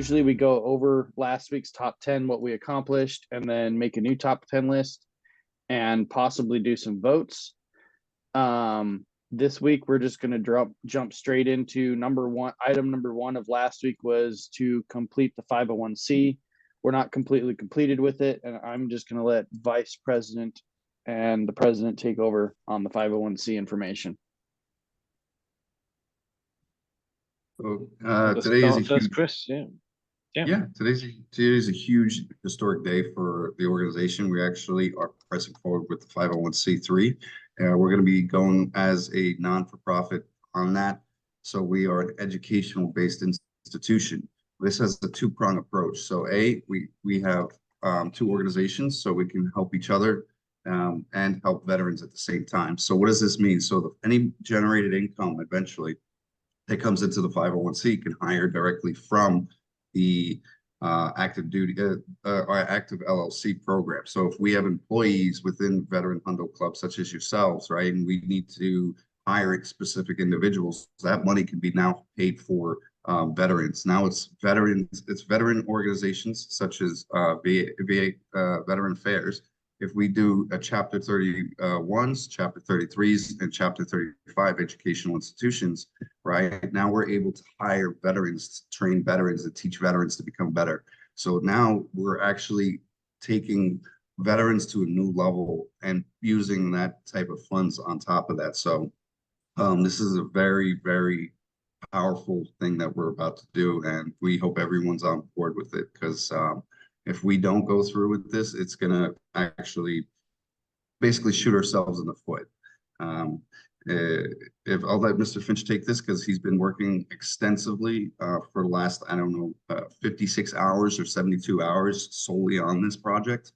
usually we go over last week's top 10, what we accomplished, and then make a new top 10 list and possibly do some votes. This week, we're just going to jump straight into item number one of last week was to complete the 501c. We're not completely completed with it, and I'm just going to let Vice President and the President take over on the 501c information. So today is a huge, Chris. Today's a huge historic day for the organization. We actually are pressing forward with the 501c3. We're going to be going as a non-for-profit on that. So we are an educational-based institution. This has a two-prong approach. So we have two organizations, so we can help each other and help veterans at the same time. So what does this mean? So any generated income eventually that comes into the 501c can hire directly from the active LLC program. So if we have employees within veteran HUNDO clubs such as yourselves, right, and we need to hire specific individuals, that money can be now paid for veterans. Now it's veteran organizations such as VA Veteran Affairs. If we do a Chapter 31s, Chapter 33s, and Chapter 35 educational institutions, right, now we're able to hire veterans, train veterans, and teach veterans to become better. So now we're actually taking veterans to a new level and using that type of funds on top of that. So this is a very, very powerful thing that we're about to do, and we hope everyone's on board with it, because if we don't go through with this, it's going to actually basically shoot ourselves in the foot. If I'll let Mr. Finch take this, because he's been working extensively for the last, 56 hours or 72 hours solely on this project.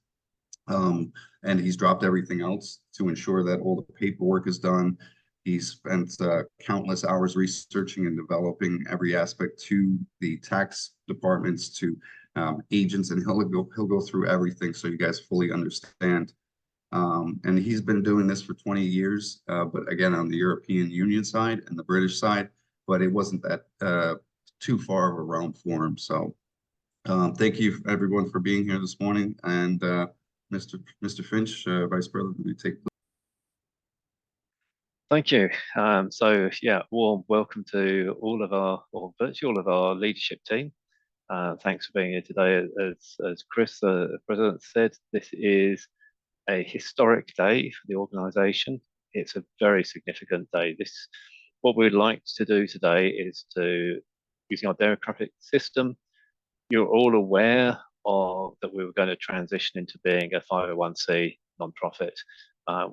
And he's dropped everything else to ensure that all the paperwork is done. He's spent countless hours researching and developing every aspect to the tax departments, to agents, and he'll go through everything so you guys fully understand. And he's been doing this for 20 years, but again, on the European Union side and the British side, but it wasn't that too far of a realm for him. So thank you everyone for being here this morning. And Mr. Finch, Vice President, we take. Thank you. Warm welcome to all of our, or virtually all of our leadership team. Thanks for being here today. As Chris, the President, said, this is a historic day for the organisation. It's a very significant day. What we'd like to do today is using our democratic system, you're all aware that we were going to transition into being a 501c non-profit.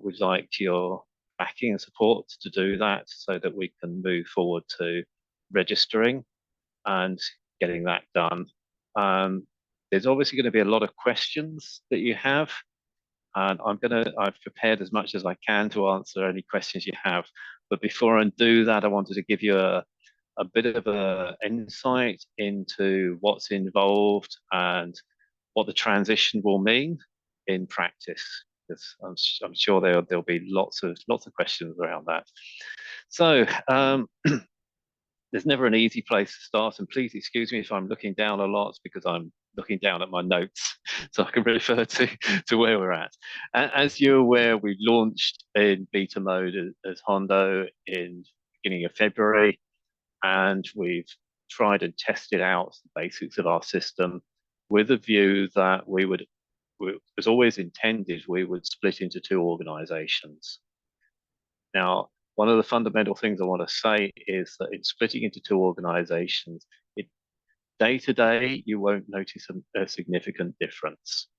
We'd like your backing and support to do that so that we can move forward to registering and getting that done. There's obviously going to be a lot of questions that you have, and I've prepared as much as I can to answer any questions you have. But before I do that, I wanted to give you a bit of an insight into what's involved and what the transition will mean in practice, because I'm sure there'll be lots of questions around that. So there's never an easy place to start, and please excuse me if I'm looking down a lot, because I'm looking down at my notes so I can refer to where we're at. As you're aware, we launched in beta mode as HUNDO in the beginning of February, and we've tried and tested out the basics of our system with a view that was always intended we would split into two organizations. Now, one of the fundamental things I want to say is that in splitting into two organizations, day to day, you won't notice a significant difference.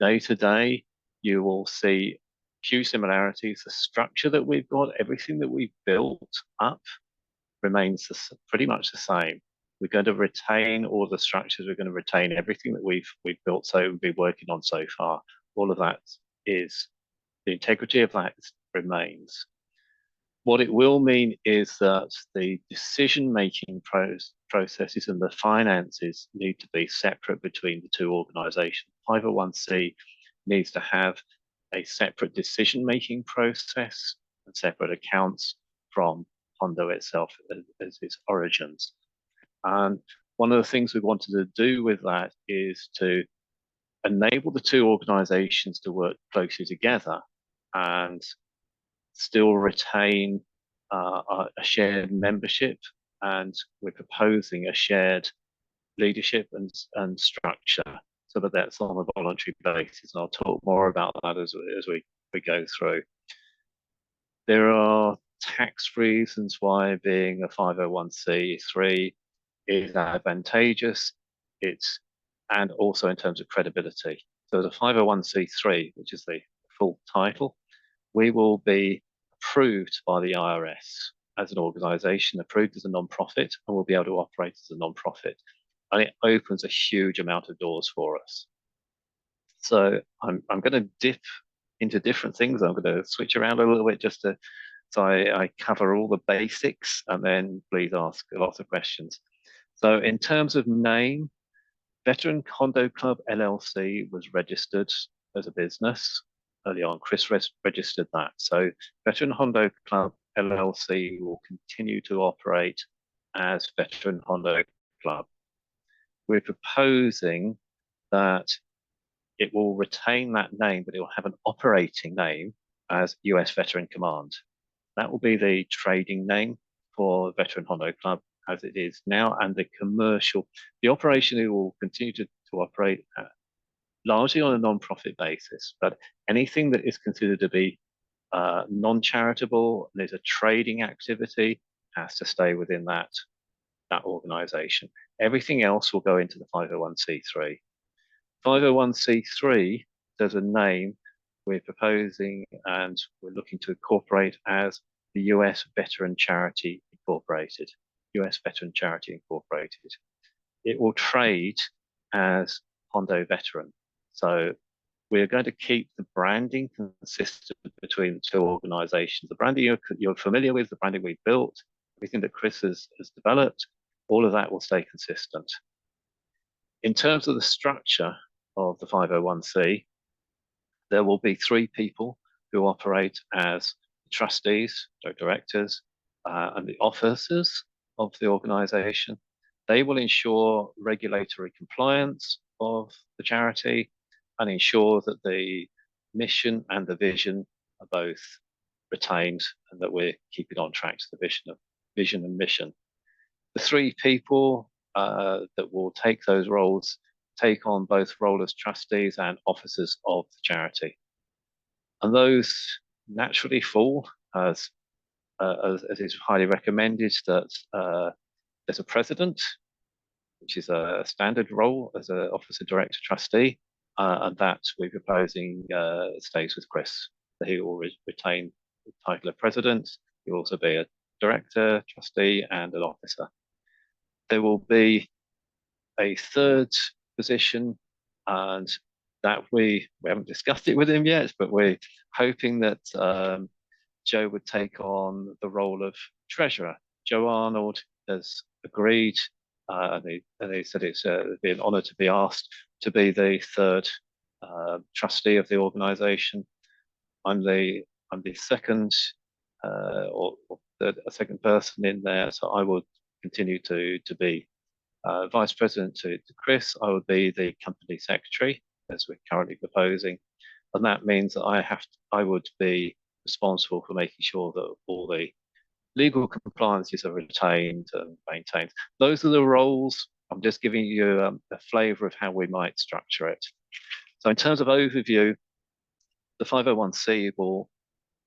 Day to day, you will see few similarities. The structure that we've got, everything that we've built up remains pretty much the same. We're going to retain all the structures. We're going to retain everything that we've built, so we've been working on so far. All of that is, the integrity of that remains. What it will mean is that the decision-making processes and the finances need to be separate between the two organizations. 501c needs to have a separate decision-making process and separate accounts from HUNDO itself as its origins. And one of the things we wanted to do with that is to enable the two organizations to work closely together and still retain a shared membership. And we're proposing a shared leadership and structure so that that's on a voluntary basis. And I'll talk more about that as we go through. There are tax reasons why being a 501c3 is advantageous. And also in terms of credibility. So the 501c3, which is the full title, we will be approved by the IRS as an organization, approved as a non-profit, and we'll be able to operate as a non-profit. And it opens a huge amount of doors for us. So I'm going to dip into different things. I'm going to switch around a little bit just to so I cover all the basics, and then please ask lots of questions. So in terms of name, Veteran Hondo Club LLC was registered as a business early on. Chris registered that. So Veteran Hondo Club LLC will continue to operate as Veteran Hondo Club. We're proposing that it will retain that name, but it will have an operating name as US Veteran Command. That will be the trading name for Veteran Hondo Club as it is now, and the operation will continue to operate largely on a non-profit basis, but anything that is considered to be non-charitable and is a trading activity has to stay within that organization. Everything else will go into the 501c3. 501c3, there's a name we're proposing and we're looking to incorporate as the US Veteran Charity Incorporated. US Veteran Charity Incorporated. It will trade as Hondo Veteran. So we're going to keep the branding consistent between the two organizations. The branding you're familiar with, the branding we built, everything that Chris has developed, all of that will stay consistent. In terms of the structure of the 501c, there will be 3 people who operate as trustees, directors, and the officers of the organization. They will ensure regulatory compliance of the charity and ensure that the mission and the vision are both retained and that we're keeping on track to the vision and mission. The 3 people that will take those roles take on both role as trustees and officers of the charity. And those naturally fall as is highly recommended that there's a president, which is a standard role as an officer, director, trustee, and that we're proposing stays with Chris. He will retain the title of president. He will also be a director, trustee, and an officer. There will be a 3rd position, and that we haven't discussed it with him yet, but we're hoping that Joe would take on the role of treasurer. Joe Arnold has agreed, and he said it'd be an honour to be asked to be the 3rd trustee of the organisation. I'm the second or a second person in there, so I will continue to be vice president to Chris. I would be the company secretary, as we're currently proposing, and that means that I would be responsible for making sure that all the legal compliances are retained and maintained. Those are the roles. I'm just giving you a flavour of how we might structure it. So in terms of overview, the 501c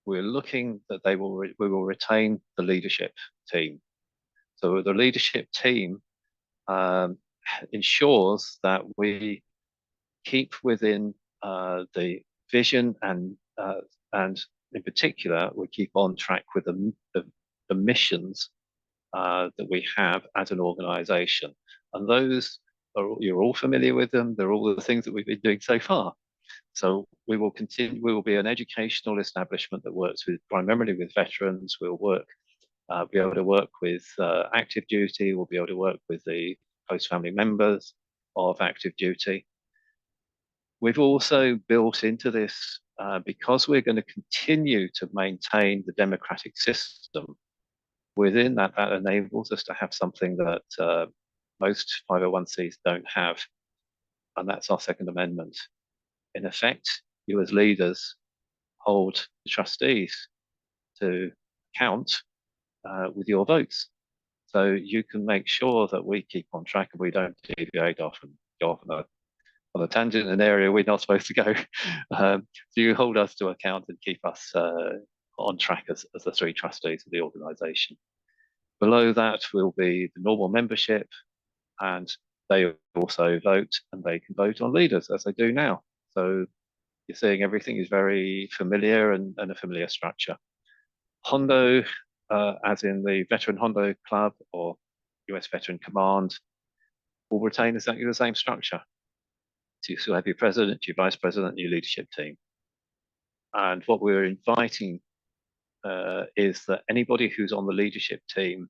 we're looking that we will retain the leadership team. So the leadership team ensures that we keep within the vision and in particular, we keep on track with the missions that we have as an organization. And those you're all familiar with them. They're all the things that we've been doing so far. So we will continue. We will be an educational establishment that works primarily with veterans. We'll be able to work with active duty. We'll be able to work with the host family members of active duty. We've also built into this, because we're going to continue to maintain the democratic system within that enables us to have something that most 501(c)s don't have, and that's our Second Amendment. In effect, you as leaders hold the trustees to account with your votes. So you can make sure that we keep on track and we don't deviate off and go off on a tangent, an area we're not supposed to go. So you hold us to account and keep us on track as the three trustees of the organisation. Below that will be the normal membership, and they also vote, and they can vote on leaders as they do now. So you're seeing everything is very familiar and a familiar structure. HUNDO, as in the Veteran HUNDO Club or US Veteran Command, will retain exactly the same structure. So you still have your president, your vice president, your leadership team. And what we're inviting is that anybody who's on the leadership team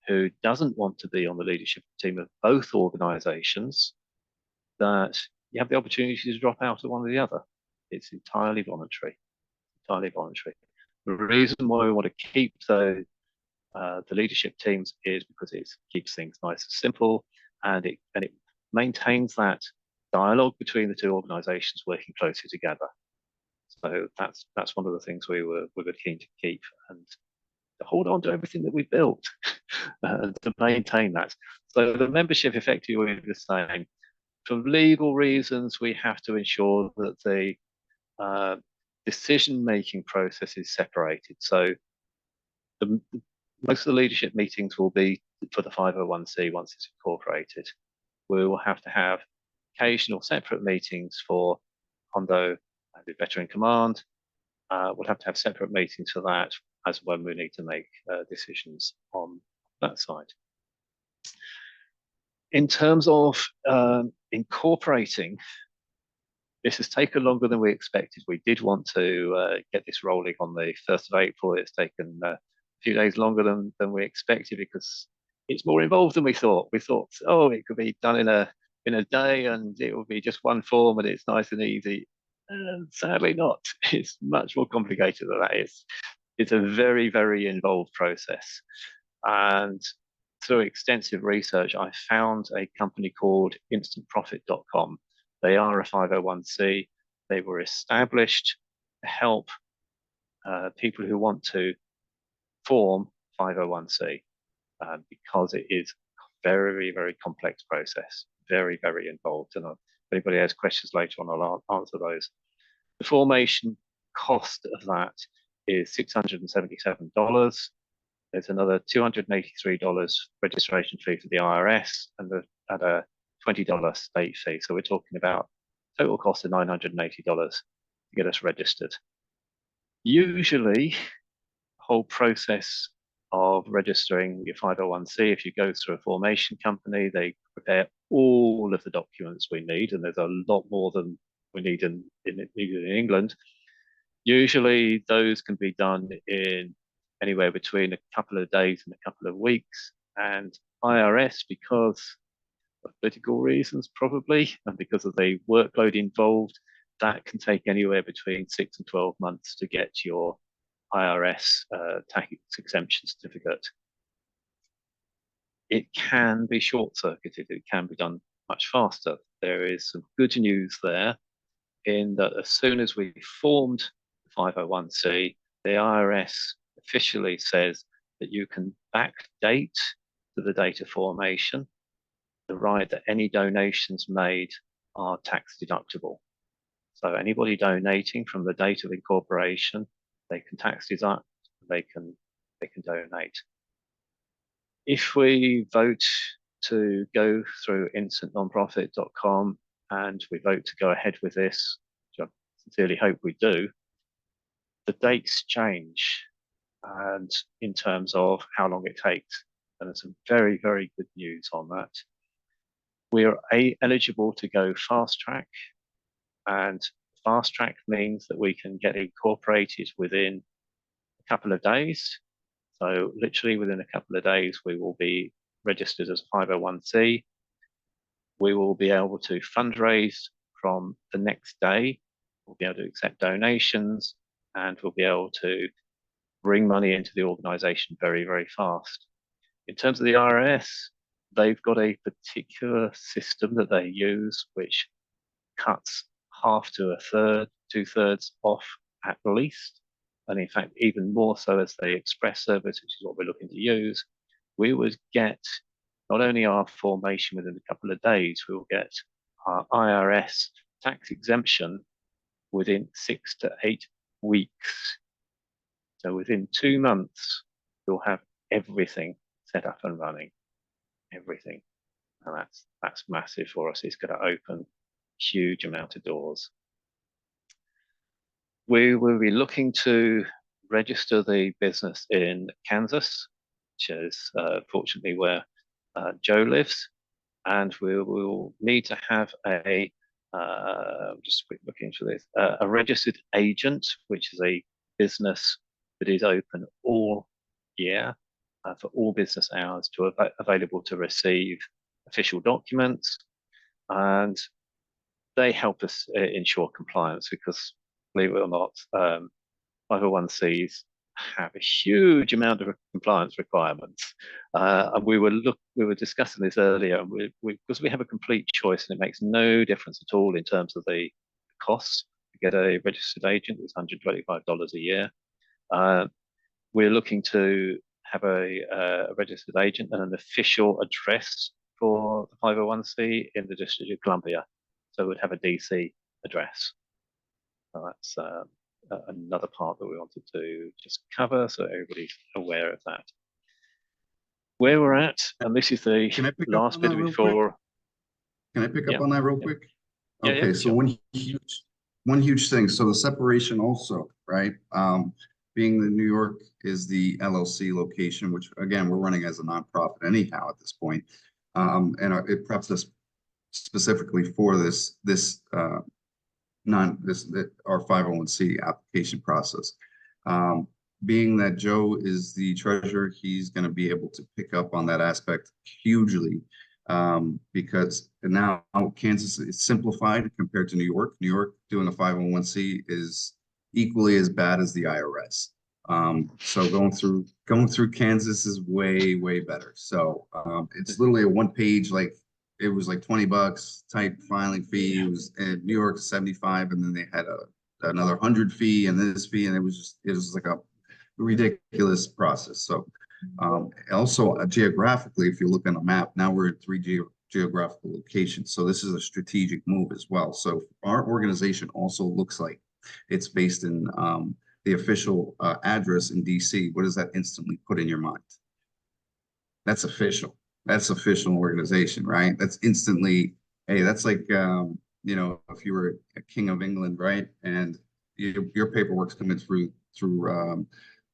who doesn't want to be on the leadership team of both organizations, that you have the opportunity to drop out of one or the other. It's entirely voluntary, entirely voluntary. The reason why we want to keep the leadership teams is because it keeps things nice and simple, and it maintains that dialogue between the two organisations working closely together. So that's one of the things we were keen to keep and to hold on to everything that we've built and to maintain that. So the membership effectively will be the same. For legal reasons, we have to ensure that the decision-making process is separated. So most of the leadership meetings will be for the 501(c) once it's incorporated. We will have to have occasional separate meetings for HUNDO and the Veteran Command. We'll have to have separate meetings for that as when we need to make decisions on that side. In terms of incorporating, this has taken longer than we expected. We did want to get this rolling on the 1st of April. It's taken a few days longer than we expected because it's more involved than we thought. We thought, oh, it could be done in a day and it would be just one form and it's nice and easy. Sadly not. It's much more complicated than that. It's a very, very involved process. And through extensive research, I found a company called instantprofit.com. They are a 501(c). They were established to help people who want to form 501(c) because it is a very, very complex process, very, very involved. And if anybody has questions later on, I'll answer those. The formation cost of that is $677. There's another $283 registration fee for the IRS and a $20 state fee. So we're talking about total cost of $980 to get us registered. Usually, the whole process of registering your 501(c), if you go through a formation company, they prepare all of the documents we need, and there's a lot more than we need in England. Usually, those can be done in anywhere between a couple of days and a couple of weeks. And IRS, because of political reasons probably, and because of the workload involved, that can take anywhere between 6 and 12 months to get your IRS tax exemption certificate. It can be short-circuited. It can be done much faster. There is some good news there in that as soon as we formed the 501(c), the IRS officially says that you can backdate to the date of formation the right that any donations made are tax deductible. So anybody donating from the date of incorporation, they can tax deduct, they can donate. If we vote to go through instantnonprofit.com and we vote to go ahead with this, which I sincerely hope we do, the dates change and in terms of how long it takes. And there's some very, very good news on that. We are eligible to go fast track, and fast track means that we can get incorporated within a couple of days. So literally within a couple of days, we will be registered as 501(c). We will be able to fundraise from the next day. We'll be able to accept donations, and we'll be able to bring money into the organization very, very fast. In terms of the IRS, they've got a particular system that they use, which cuts half to a third, 2/3 off at least. And in fact, even more so as the express service, which is what we're looking to use, we would get not only our formation within a couple of days, we will get our IRS tax exemption within 6 to 8 weeks. So within 2 months, we'll have everything set up and running, everything. And that's massive for us. It's going to open huge amount of doors. We will be looking to register the business in Kansas, which is fortunately where Joe lives, and we will need to have a just quick looking for this a registered agent, which is a business that is open all year for all business hours, to available to receive official documents, and they help us ensure compliance, because believe it or not, 501Cs have a huge amount of compliance requirements. And we were discussing this earlier, and because we have a complete choice, and it makes no difference at all in terms of the costs to get a registered agent. It's $125 a year. We're looking to have a registered agent and an official address for the 501C in the District of Columbia. So we'd have a DC address. So that's another part that we wanted to just cover, so everybody's aware of that. Where we're at, and this is the last bit before. Can I pick up on that real quick? Yeah, okay, so sure. one huge thing. So the separation also, right? Being that New York is the LLC location, which again, we're running as a nonprofit anyhow at this point. And it preps us specifically for our 501c application process. Being that Joe is the treasurer, he's going to be able to pick up on that aspect hugely, because now Kansas is simplified compared to New York. New York doing a 501c is equally as bad as the IRS. So going through Kansas is way better. So it's literally a one-page, like it was like $20 type filing fee. It was in New York 75, and then they had another 100 fee and this fee, and it was like a ridiculous process. So also geographically, if you look on a map, now we're at 3 geographical locations. So this is a strategic move as well. So our organization also looks like it's based in the official address in DC. What does that instantly put in your mind? That's official. That's official organization, right? That's instantly, hey, that's like, you know, if you were a king of England, right? And your paperwork's coming through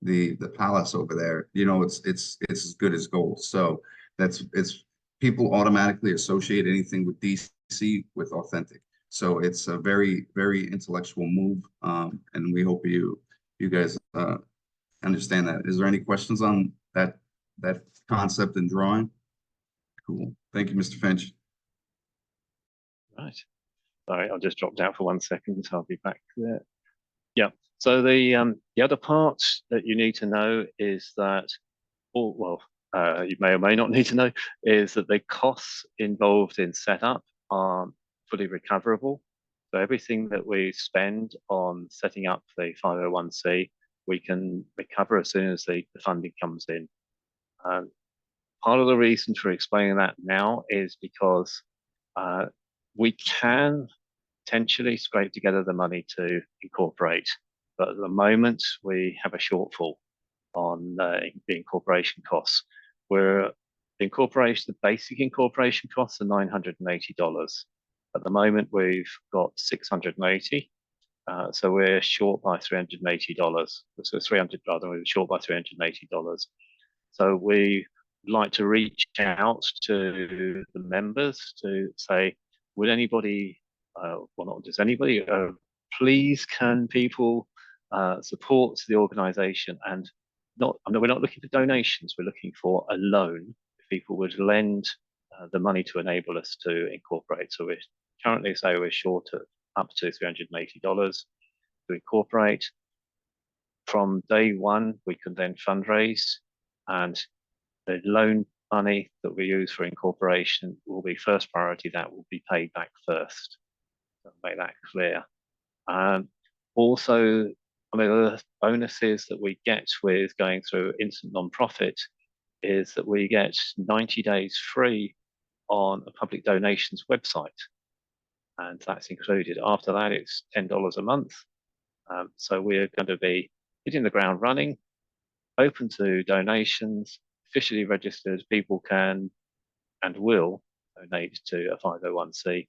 the palace over there, you know, it's as good as gold. So it's people automatically associate anything with DC with authentic. So it's a very intellectual move, and we hope you guys understand that. Is there any questions on that concept and drawing? Cool. Thank you, Mr. Finch. Right. Sorry, I'll just dropped out for 1 second, so I'll be back there. Yeah. So the other part that you need to know is that, you may or may not need to know, is that the costs involved in setup are fully recoverable. So everything that we spend on setting up the 501c, we can recover as soon as the funding comes in. Part of the reason for explaining that now is because we can potentially scrape together the money to incorporate, but at the moment we have a shortfall on the incorporation costs. The basic incorporation costs are $980. At the moment we've got $680, so we're short by $380. So 300 rather, we're short by $380. So we like to reach out to the members to say, would anybody, well, not just anybody, please can people support the organization? And we're not looking for donations, we're looking for a loan. If people would lend the money to enable us to incorporate. So we currently say we're short at up to $380 to incorporate. From day one, we can then fundraise, and the loan money that we use for incorporation will be first priority. That will be paid back first. So make that clear. Also, I mean, the bonuses that we get with going through instant non-profit is that we get 90 days free on a public donations website, and that's included. After that, it's $10 a month. So we're going to be hitting the ground running, open to donations, officially registered. People can and will donate to a 501c,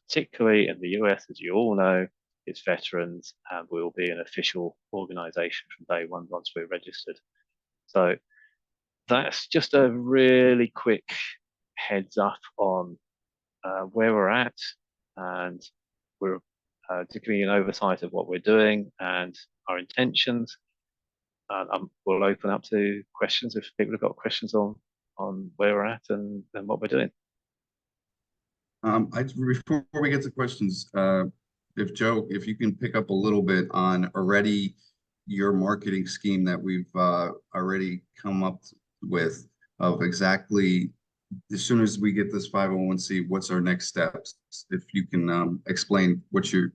particularly in the US, as you all know. It's veterans, and we'll be an official organization from day one once we're registered. So that's just a really quick heads up on where we're at, and we're giving you an oversight of what we're doing and our intentions. We'll open up to questions if people have got questions on where we're at and what we're doing. Before we get to questions, if Joe, if you can pick up a little bit on already your marketing scheme that we've already come up with of exactly as soon as we get this 501c, what's our next steps? If you can explain what your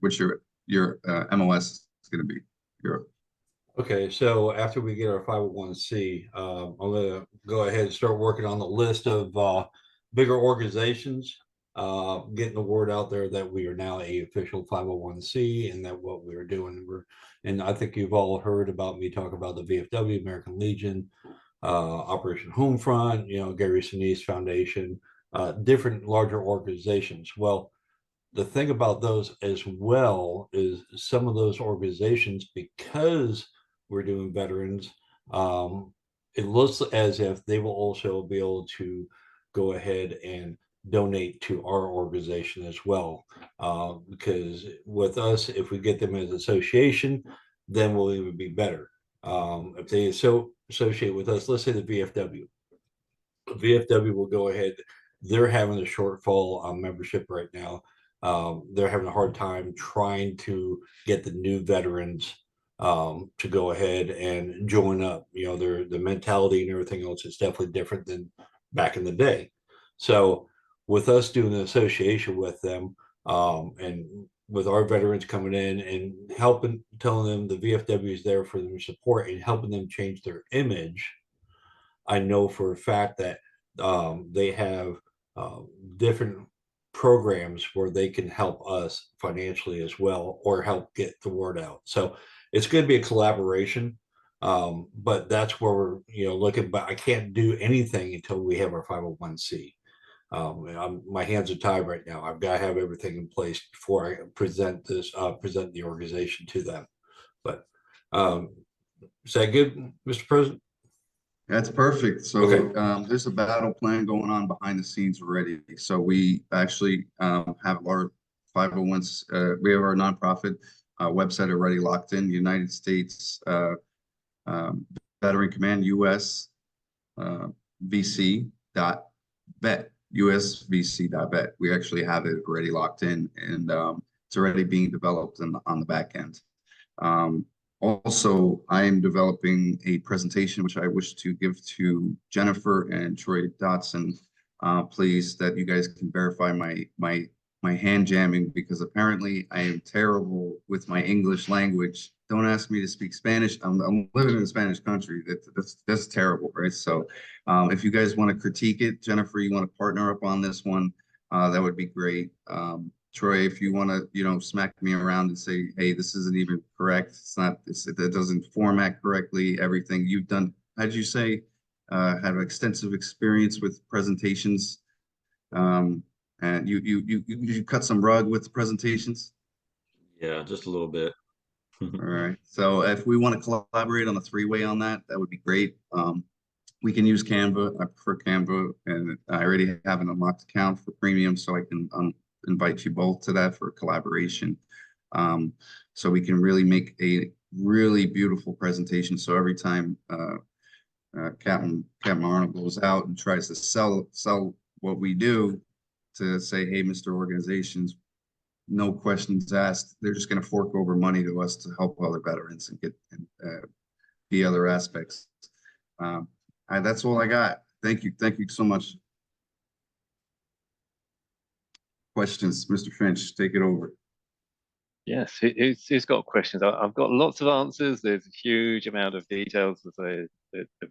MOS is going to be. Okay, so after we get our 501c, I'm going to go ahead and start working on the list of bigger organizations, getting the word out there that we are now a official 501c and that what we are doing. And I think you've all heard about me talk about the VFW, American Legion, Operation Homefront, Gary Sinise Foundation, different larger organizations. Well, the thing about those as well is some of those organizations, because we're doing veterans, it looks as if they will also be able to go ahead and donate to our organization as well. Because with us, if we get them as an association, then we'll even be better. If they associate with us, let's say the VFW will go ahead. They're having a shortfall on membership right now. They're having a hard time trying to get the new veterans to go ahead and join up. The mentality and everything else is definitely different than back in the day. So with us doing an association with them, and with our veterans coming in and helping, telling them the VFW is there for their support and helping them change their image, I know for a fact that they have different programs where they can help us financially as well, or help get the word out. So it's going to be a collaboration, but that's where we're looking. But I can't do anything until we have our 501c. My hands are tied right now. I've got to have everything in place before I present the organization to them. But is that good, Mr. President? That's perfect. So Okay. There's a battle plan going on behind the scenes already. So we actually have our 501s. We have our nonprofit website already locked in. United States Veteran Command US VC.vet. USVC.vet. We actually have it already locked in, and it's already being developed on the back end. Also, I am developing a presentation which I wish to give to Jennifer and Troy Dotson, please, that you guys can verify my hand jamming, because apparently I am terrible with my English language. Don't ask me to speak Spanish. I'm living in a Spanish country. That's terrible, right? So if you guys want to critique it, Jennifer, you want to partner up on this one, that would be great. Troy, if you want to, smack me around and say, hey, this isn't even correct. It's not, it doesn't format correctly. Everything you've done, how'd you say, have extensive experience with presentations. And you cut some rug with the presentations? Yeah, just a little bit. All right. So if we want to collaborate on a three-way on that, that would be great. We can use Canva. I prefer Canva, and I already have an unlocked account for premium, so I can invite you both to that for collaboration. So we can really make a really beautiful presentation. So every time Captain Arnold goes out and tries to sell what we do, to say, hey, Mr. Organizations, no questions asked. They're just going to fork over money to us to help other veterans and get the other aspects. That's all I got. Thank you. Thank you so much. Questions, Mr. Finch, take it over. Yes, who's got questions? I've got lots of answers. There's a huge amount of details. The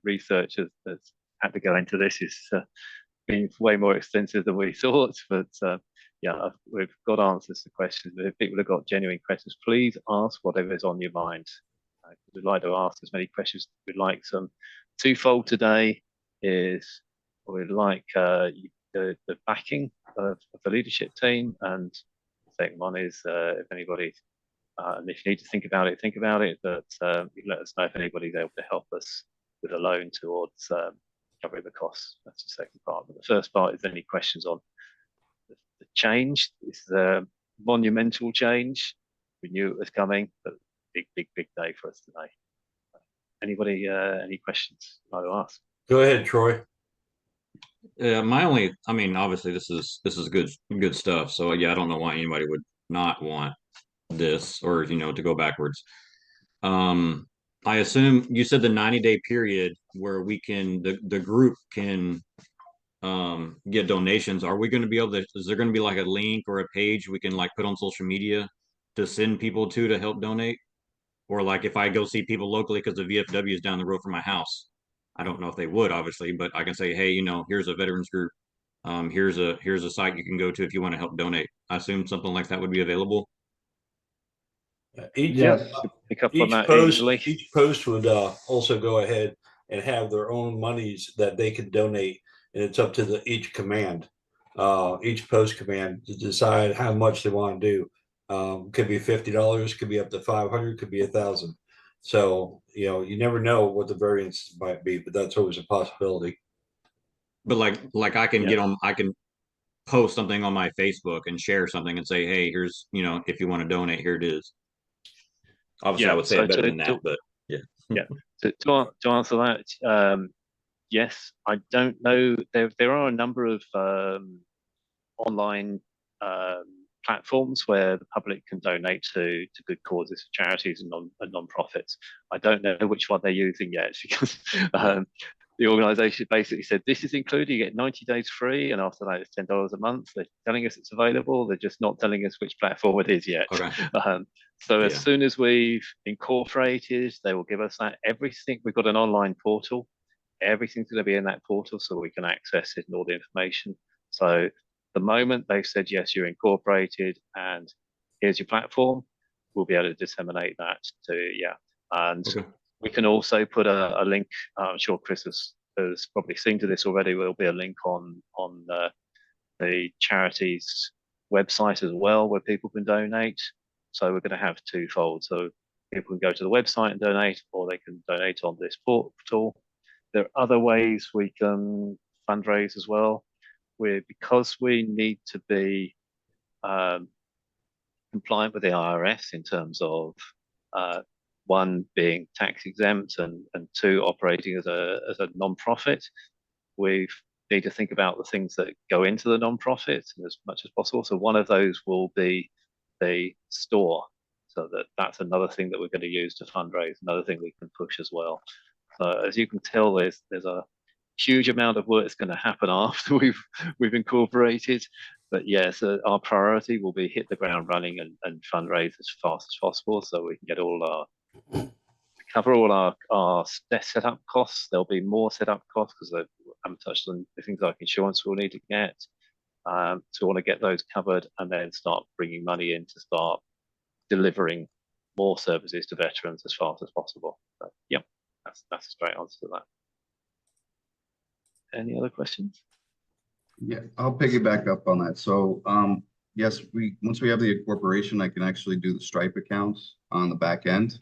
research that's had to go into this is been way more extensive than we thought. But yeah, we've got answers to questions. If people have got genuine questions, please ask whatever's on your mind. We'd like to ask as many questions as we'd like. Some twofold today is we'd like the backing of the leadership team, and the second one is if anybody, and if you need to think about it, but you let us know if anybody's able to help us with a loan towards covering the costs. That's the second part. But the first part is any questions on the change. This is a monumental change. We knew it was coming, but big day for us today. Anybody, any questions I'd ask? Go ahead, Troy. My only, I mean, obviously this is good stuff. So yeah, I don't know why anybody would not want this, or to go backwards. I assume you said the 90-day period where we can the group can get donations. Are we going to be able to, is there going to be like a link or a page we can like put on social media to send people to help donate? Or like if I go see people locally because the VFW is down the road from my house, I don't know if they would obviously, but I can say, hey, here's a veterans group. Here's a site you can go to if you want to help donate. I assume something like that would be available. Yes. Pick up on that easily. Each post would also go ahead and have their own monies that they can donate, and it's up to each command, each post command to decide how much they want to do. Could be $50, could be up to 500, could be 1,000. So you never know what the variance might be, but that's always a possibility. But like I can get on, I can post something on my Facebook and share something and say, hey, here's if you want to donate, here it is. Obviously, I would say it better than that, but yeah. Yeah. To answer that, yes, I don't know. There are a number of online platforms where the public can donate to good causes, charities, and non-profits. I don't know which one they're using yet because the organisation basically said this is included. You get 90 days free, and after that, it's $10 a month. They're telling us it's available. They're just not telling us which platform it is yet. Okay. So as soon as we've incorporated, they will give us that. Everything, we've got an online portal. Everything's going to be in that portal, so we can access it and all the information. So the moment they've said yes, you're incorporated, and here's your platform, we'll be able to disseminate that to and we can also put a link. I'm sure Chris has probably seen to this already. There'll be a link on the charity's website as well, where people can donate. So we're going to have twofold. So people can go to the website and donate, or they can donate on this portal. There are other ways we can fundraise as well. Because we need to be compliant with the IRS in terms of one, being tax exempt, and two, operating as a non-profit. We need to think about the things that go into the non-profit as much as possible. So one of those will be the store. So that's another thing that we're going to use to fundraise, another thing we can push as well. So as you can tell, there's a huge amount of work that's going to happen after we've incorporated. But yes, our priority will be hit the ground running and fundraise as fast as possible, so we can get cover all our setup costs. There'll be more setup costs because I haven't touched on the things like insurance we'll need to get. So we want to get those covered and then start bringing money in to start delivering more services to veterans as fast as possible. So, yeah, that's a straight answer to that. Any other questions? Yeah, I'll piggyback up on that. So yes, once we have the incorporation, I can actually do the Stripe accounts on the back end.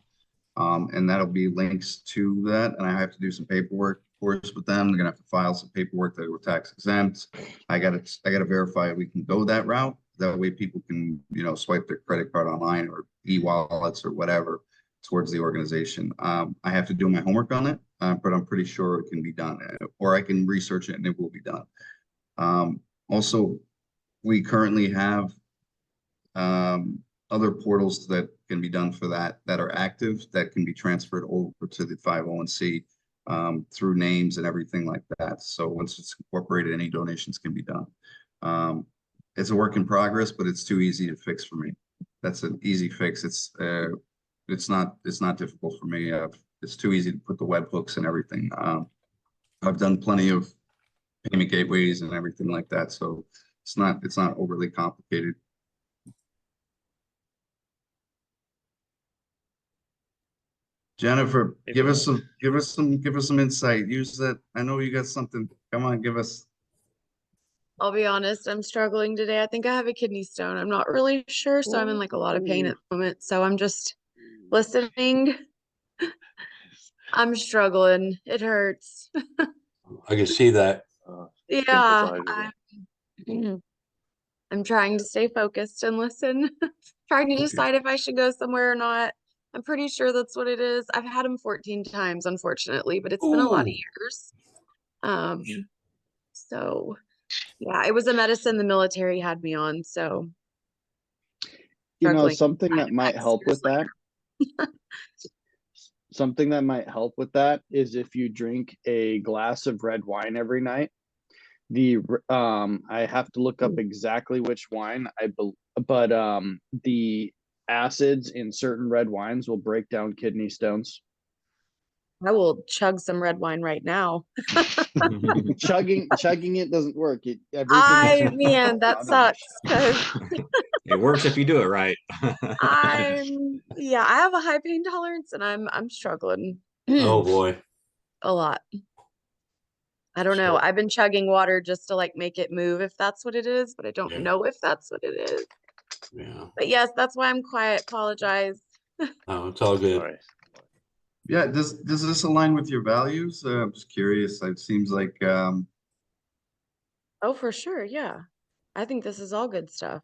And that'll be links to that. And I have to do some paperwork, of course, with them. They're gonna have to file some paperwork that we're tax exempt. I gotta verify we can go that route. That way people can, swipe their credit card online or e-wallets or whatever towards the organization. I have to do my homework on it, but I'm pretty sure it can be done, or I can research it and it will be done. Also, we currently have other portals that can be done for that are active, that can be transferred over to the 501c through names and everything like that. So once it's incorporated, any donations can be done. It's a work in progress, but it's too easy to fix for me. That's an easy fix. It's not difficult for me. It's too easy to put the webhooks and everything. I've done plenty of payment gateways and everything like that, so it's not overly complicated. Jennifer, give us some insight. Use that. I know you got something. Come on, give us. I'll be honest, I'm struggling today. I think I have a kidney stone. I'm not really sure, so I'm in like a lot of pain at the moment. So I'm just listening. I'm struggling. It hurts. I can see that. Yeah, sympathize with it. I'm trying to stay focused and listen. Trying to decide if I should go somewhere or not. I'm pretty sure that's what it is. I've had them 14 times, unfortunately, but it's been a lot of Ooh. years. So yeah, it was a medicine the military had me on, so You know, struggling. something that might help with that. Something that might help with that is if you drink a glass of red wine every night. I have to look up exactly which wine but the acids in certain red wines will break down kidney stones. I will chug some red wine right now. Chugging it doesn't work. Everything Man, that sucks because It works if you do it right. I have a high pain tolerance and I'm struggling Oh boy. a lot. I don't know. I've been chugging water just to like make it move if that's what it is, but I don't know if that's what it is. Yeah. But yes, that's why I'm quiet. Apologize. Oh, it's all good. Sorry. Yeah, does this align with your values? I'm just curious. It seems like Oh, for sure. Yeah. I think this is all good stuff.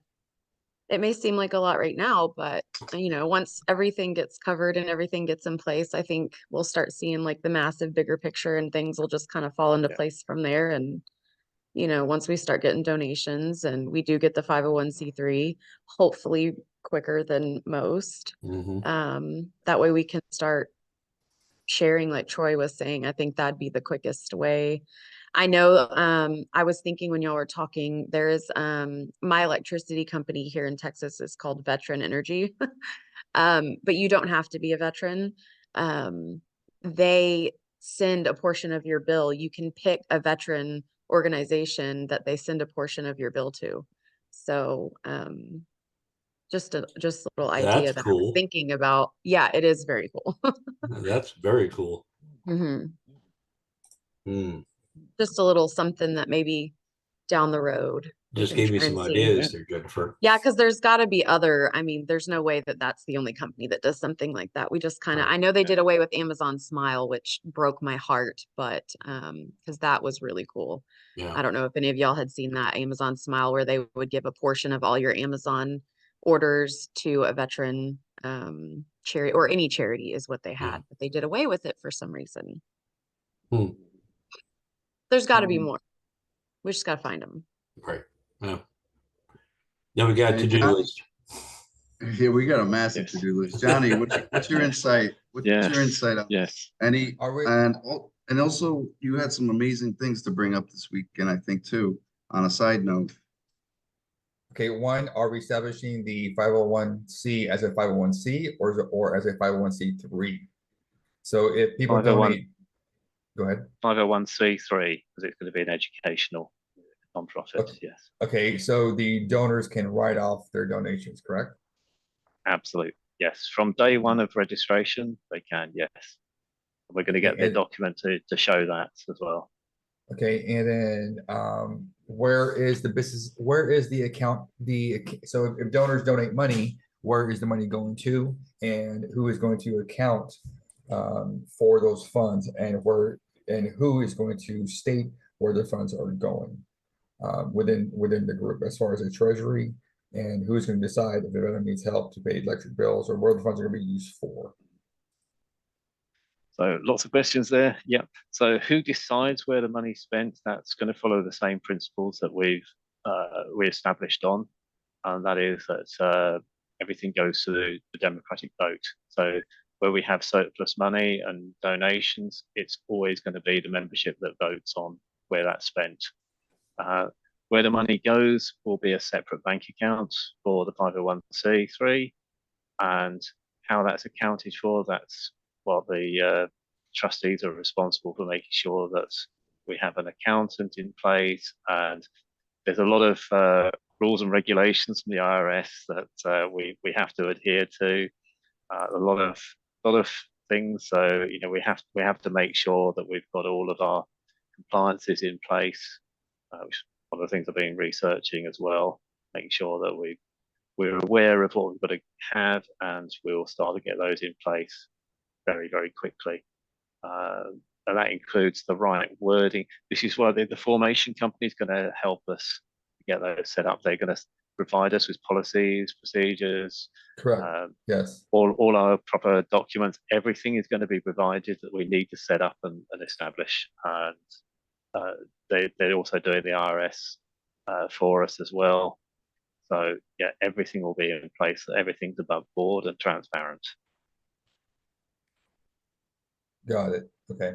It may seem like a lot right now, but once everything gets covered and everything gets in place, I think we'll start seeing like the massive bigger picture and things will just kind of fall into place from there. And, once we start getting donations and we do get the 501c3, hopefully quicker than most. That way we can start sharing, like Troy was saying. I think that'd be the quickest way. I know I was thinking when y'all were talking, there is my electricity company here in Texas is called Veteran Energy. But you don't have to be a veteran. They send a portion of your bill. You can pick a veteran organization that they send a portion of your bill to. So just a little idea That's that I was cool. thinking about. Yeah, it is very cool. That's very cool. Just a little something that maybe down the road we Just can gave me try some and see. ideas there, Jennifer. Yeah, because there's got to be other. I mean, there's no way that that's the only company that does something like that. We just kind of, I know they did away with Amazon Smile, which broke my heart, but because that was really cool. Yeah. I don't know if any of y'all had seen that Amazon Smile where they would give a portion of all your Amazon orders to a veteran charity, or any charity is what they had, but they did away with it for some reason. There's got to be more. We just got to find them. Right. Yeah. Then we got a to-do list. Yeah, we got a massive to-do list. Johnny, what's your insight? What's your insight on any? And also, you had some amazing things to bring up this weekend, I think, too. On a side note. Okay, one, are we establishing the 501c as a 501c or as a 501c3? So if people donate, go ahead. 501c3, because it's going to be an educational nonprofit. Okay. Yes. Okay, so the donors can write off their donations, correct? Absolutely. Yes. From day one of registration, they can. Yes. We're going to get the document to show that as well. Okay, and then where is the business? Where is the account? So if donors donate money, where is the money going to, and who is going to account for those funds, and who is going to state where the funds are going within the group, as far as the treasury, and who's going to decide if the veteran needs help to pay electric bills or where the funds are going to be used for. So lots of questions there. Yep. So who decides where the money's spent? That's going to follow the same principles that we established on, and that is that everything goes to the democratic vote. So where we have surplus money and donations, it's always going to be the membership that votes on where that's spent. Where the money goes will be a separate bank account for the 501c3, and how that's accounted for, that's what the trustees are responsible for, making sure that we have an accountant in place. And there's a lot of rules and regulations from the IRS that we have to adhere to. A lot of things. So we have to make sure that we've got all of our compliances in place, which one of the things I've been researching as well, making sure that we're aware of what we've got to have, and we'll start to get those in place very, very quickly. And that includes the right wording. This is why the formation company is going to help us get those set up. They're going to provide us with policies, procedures. Correct. Yes. All our proper documents, everything is going to be provided that we need to set up and establish. And they're also doing the IRS for us as well. So yeah, everything will be in place. Everything's above board and transparent. Got it. Okay.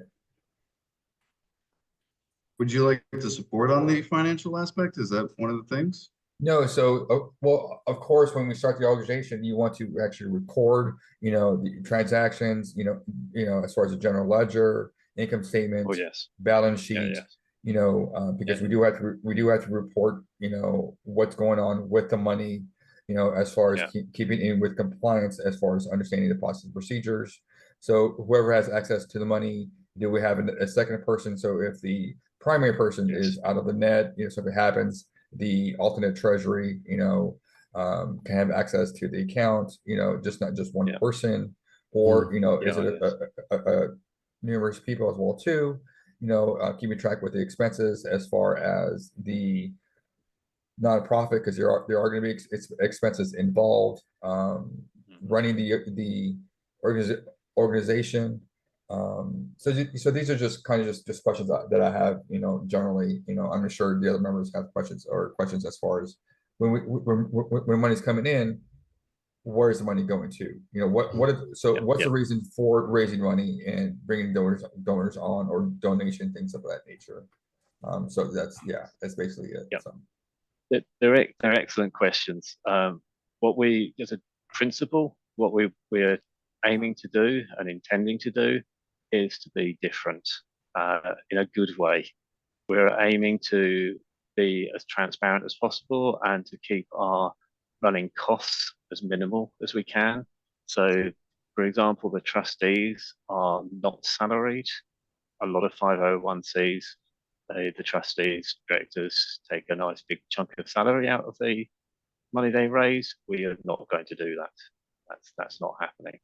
Would you like to support on the financial aspect? Is that one of the things? No, so well, of course, when we start the organization, you want to actually record, the transactions, as far as the general ledger, income statement, Oh yes, balance sheet, yeah. because we do have to report, what's going on with the money, as far as keeping in with compliance, as far as understanding the policies and procedures. So whoever has access to the money, do we have a second person? So if the primary person is out of the net, so if it happens, the alternate treasury, can have access to the account, just not just one person, or, is it a numerous people as well too, keeping track with the expenses as far as the nonprofit, because there are going to be expenses involved, running the organization. So these are just kind of just questions that I have, generally, I'm sure the other members have questions as far as when money's coming in, where's the money going to? What's the reason for raising money and bringing donors on, or donation, things of that nature? So that's basically it. Yep. So. They're excellent questions. What we, as a principle, what we're aiming to do and intending to do is to be different in a good way. We're aiming to be as transparent as possible and to keep our running costs as minimal as we can. So, for example, the trustees are not salaried. A lot of 501cs, the trustees, directors take a nice big chunk of salary out of the money they raise. We are not going to do that. That's not happening.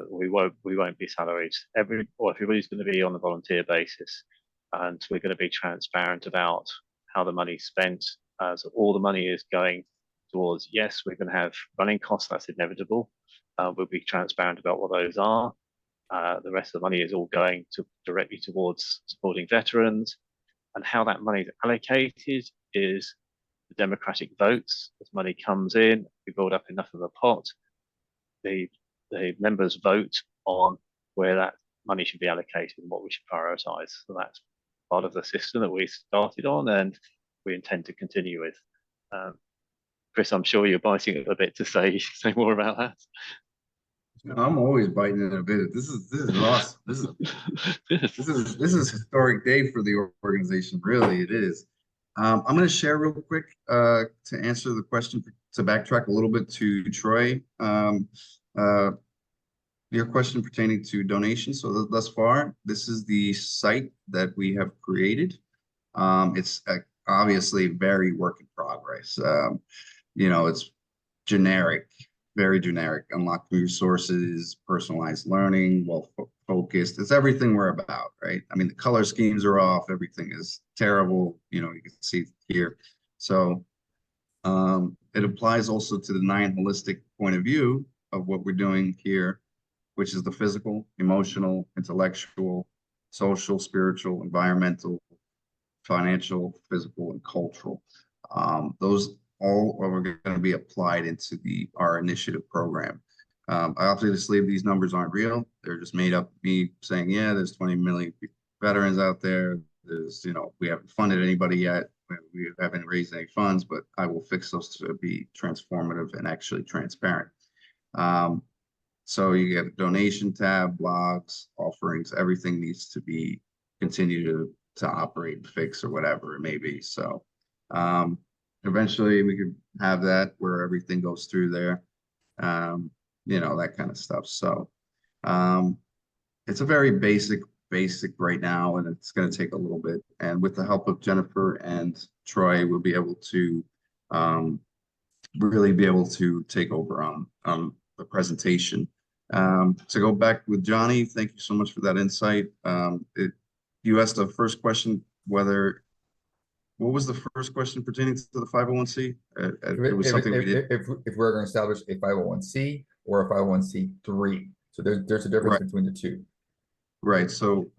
We won't be salaried. Everybody's going to be on a volunteer basis, and we're going to be transparent about how the money's spent. So all the money is going towards, yes, we're going to have running costs. That's inevitable. We'll be transparent about what those are. The rest of the money is all going directly towards supporting veterans, and how that money is allocated is the democratic votes. As money comes in, we build up enough of a pot. The members vote on where that money should be allocated and what we should prioritize. So that's part of the system that we started on and we intend to continue with. Chris, I'm sure you're biting at a bit to say more about that. I'm always biting at a bit. This is awesome. This is a historic day for the organization. Really, it is. I'm going to share real quick to answer the question, to backtrack a little bit to Troy. Your question pertaining to donations. So thus far, this is the site that we have created. It's obviously very work in progress. It's generic, very generic, unlock resources, personalized learning, well-focused. It's everything we're about, right? I mean, the color schemes are off. Everything is terrible. You can see here. So it applies also to the 9 holistic point of view of what we're doing here, which is the physical, emotional, intellectual, social, spiritual, environmental, financial, physical, and cultural. Those all are going to be applied into our initiative program. I obviously these numbers aren't real. They're just made up. Me saying, yeah, there's 20 million veterans out there. There's, we haven't funded anybody yet. We haven't raised any funds, but I will fix those to be transformative and actually transparent. So you get a donation tab, blogs, offerings, everything needs to be continue to operate and fix or whatever it may be. So eventually we could have that where everything goes through there, that kind of stuff. So it's a very basic right now, and it's going to take a little bit. And with the help of Jennifer and Troy, we'll be able to really be able to take over on the presentation. To go back with Johnny, thank you so much for that insight. You asked the first question, what was the first question pertaining to the 501c? It was something we did. If we're going to establish a 501c or a 501c3. So there's a difference between the two. Right. So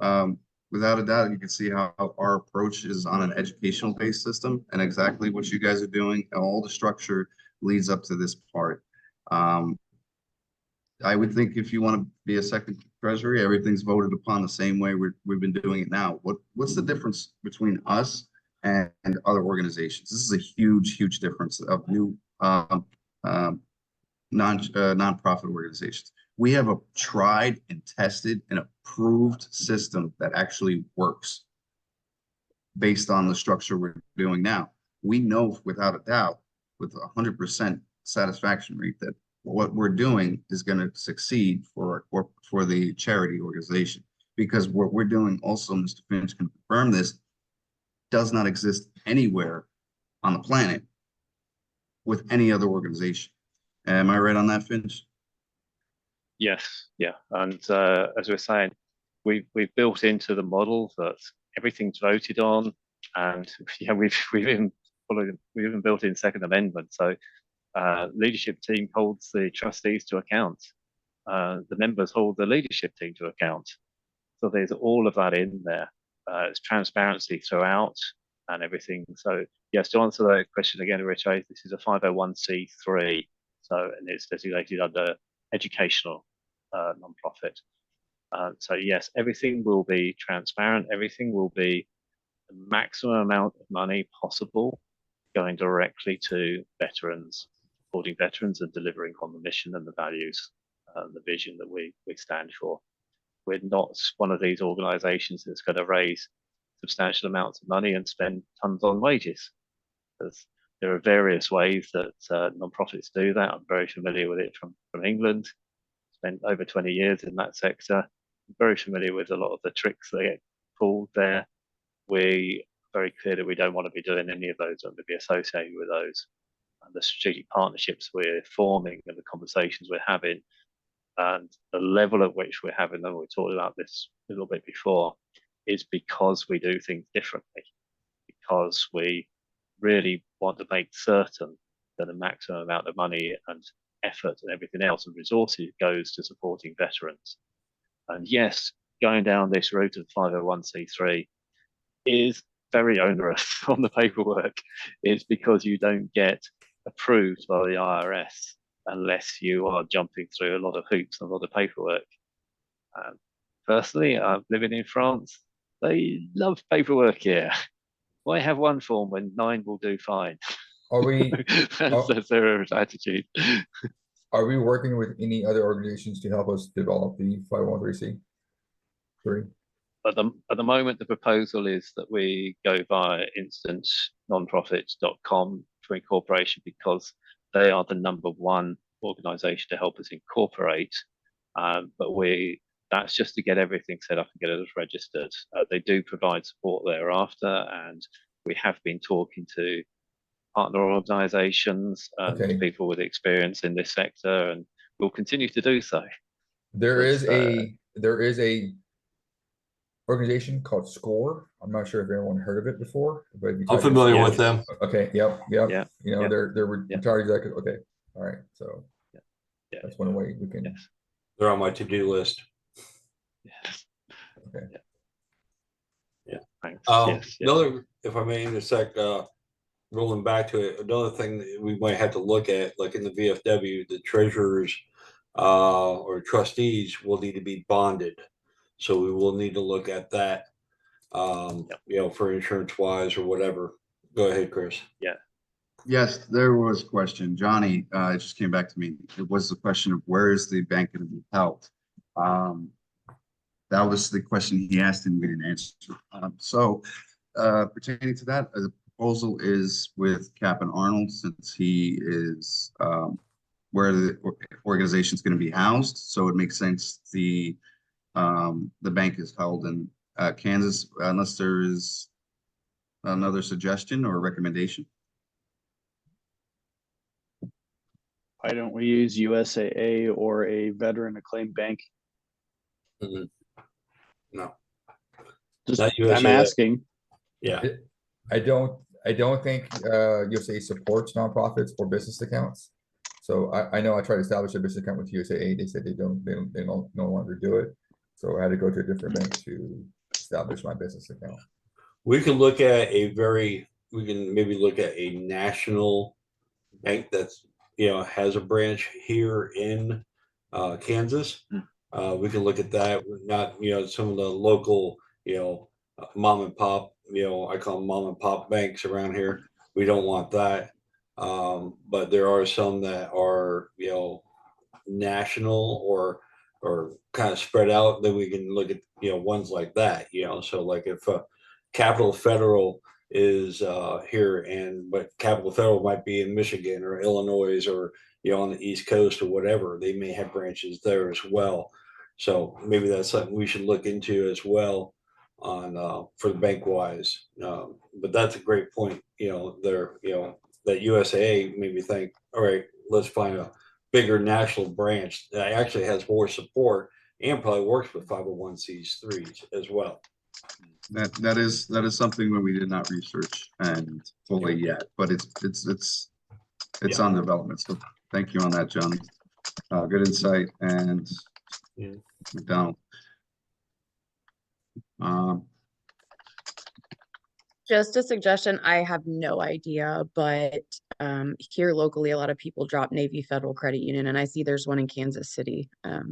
without a doubt, you can see how our approach is on an educational based system, and exactly what you guys are doing, and all the structure leads up to this part. I would think if you want to be a second treasury, everything's voted upon the same way we've been doing it now. What's the difference between us and other organizations? This is a huge difference of new nonprofit organizations. We have a tried and tested and approved system that actually works based on the structure we're doing now. We know without a doubt, with 100% satisfaction rate, that what we're doing is going to succeed for the charity organization, because what we're doing also, Mr. Finch can confirm this, does not exist anywhere on the planet with any other organization. Am I right on that, Finch? Yes, yeah, and as we're saying, we've built into the model that everything's voted on, and yeah, we've even built in Second Amendment. So leadership team holds the trustees to account. The members hold the leadership team to account. So there's all of that in there. It's transparency throughout and everything. So yes, to answer that question again, Rich, this is a 501c3. So, and it's designated under educational nonprofit. So yes, everything will be transparent. Everything will be the maximum amount of money possible going directly to veterans, supporting veterans and delivering on the mission and the values, the vision that we stand for. We're not one of these organizations that's going to raise substantial amounts of money and spend tons on wages. There are various ways that nonprofits do that. I'm very familiar with it from England. Spent over 20 years in that sector. I'm very familiar with a lot of the tricks that get pulled there. We are very clear that we don't want to be doing any of those, don't want to be associated with those. And the strategic partnerships we're forming and the conversations we're having and the level at which we're having them, we talked about this a little bit before, is because we do things differently, because we really want to make certain that the maximum amount of money and effort and everything else and resources goes to supporting veterans. And yes, going down this route of 501c3 is very onerous on the paperwork. It's because you don't get approved by the IRS unless you are jumping through a lot of hoops and a lot of paperwork. Personally, I'm living in France. They love paperwork here. Why have one form when 9 will do fine? Are we? That's their attitude. Are we working with any other organizations to help us develop the 501c3? At the moment, the proposal is that we go via instantnonprofits.com for incorporation, because they are the #1 organization to help us incorporate. But that's just to get everything set up and get us registered. They do provide support thereafter, and we have been talking to partner organizations and people with experience in this sector, and we'll continue to do so. There is a organization called SCORE. I'm not sure if anyone heard of it before, but I'm familiar with them. Okay, yep. Yeah, they're retired executive. Okay, all right, so that's one way we can. Yes. They're on my to-do list. Yes. Okay. Yeah. Thanks. Another, if I may, in a sec, rolling back to it, another thing that we might have to look at, like in the VFW, the treasurer's or trustees will need to be bonded. So we will need to look at that, for insurance wise or whatever. Go ahead, Chris. Yes, there was a question. Johnny, it just came back to me. It was the question of where is the bank going to be held? That was the question he asked and we didn't answer. Pertaining to that, the proposal is with Cap and Arnold, since he is where the organization is going to be housed. So it makes sense the bank is held in Kansas, unless there is another suggestion or recommendation. Why don't we use USAA or a veteran acclaimed bank? No. Just, Not I'm USAA. asking. Yeah. I don't think USA supports nonprofits or business accounts. So I know I tried to establish a business account with USAA. They said they don't no longer do it. So I had to go to a different bank to establish my business account. We can look at we can maybe look at a national bank that's, has a branch here in Kansas. We can look at that, not, some of the local, mom and pop, I call them mom and pop banks around here. We don't want that. But there are some that are, national or kind of spread out. Then we can look at, ones like that, so like if Capital Federal is here but Capital Federal might be in Michigan or Illinois or, on the East Coast or whatever, they may have branches there as well. So maybe that's something we should look into as well on for the bank wise. But that's a great point. That USAA made me think, all right, let's find a bigger national branch that actually has more support and probably works with 501c3s as well. That is something that we did not research and fully yet, but it's on development. So thank you on that, Johnny. Good insight. And McDonald. Just a suggestion, I have no idea, but here locally, a lot of people drop Navy Federal Credit Union, and I see there's one in Kansas City. I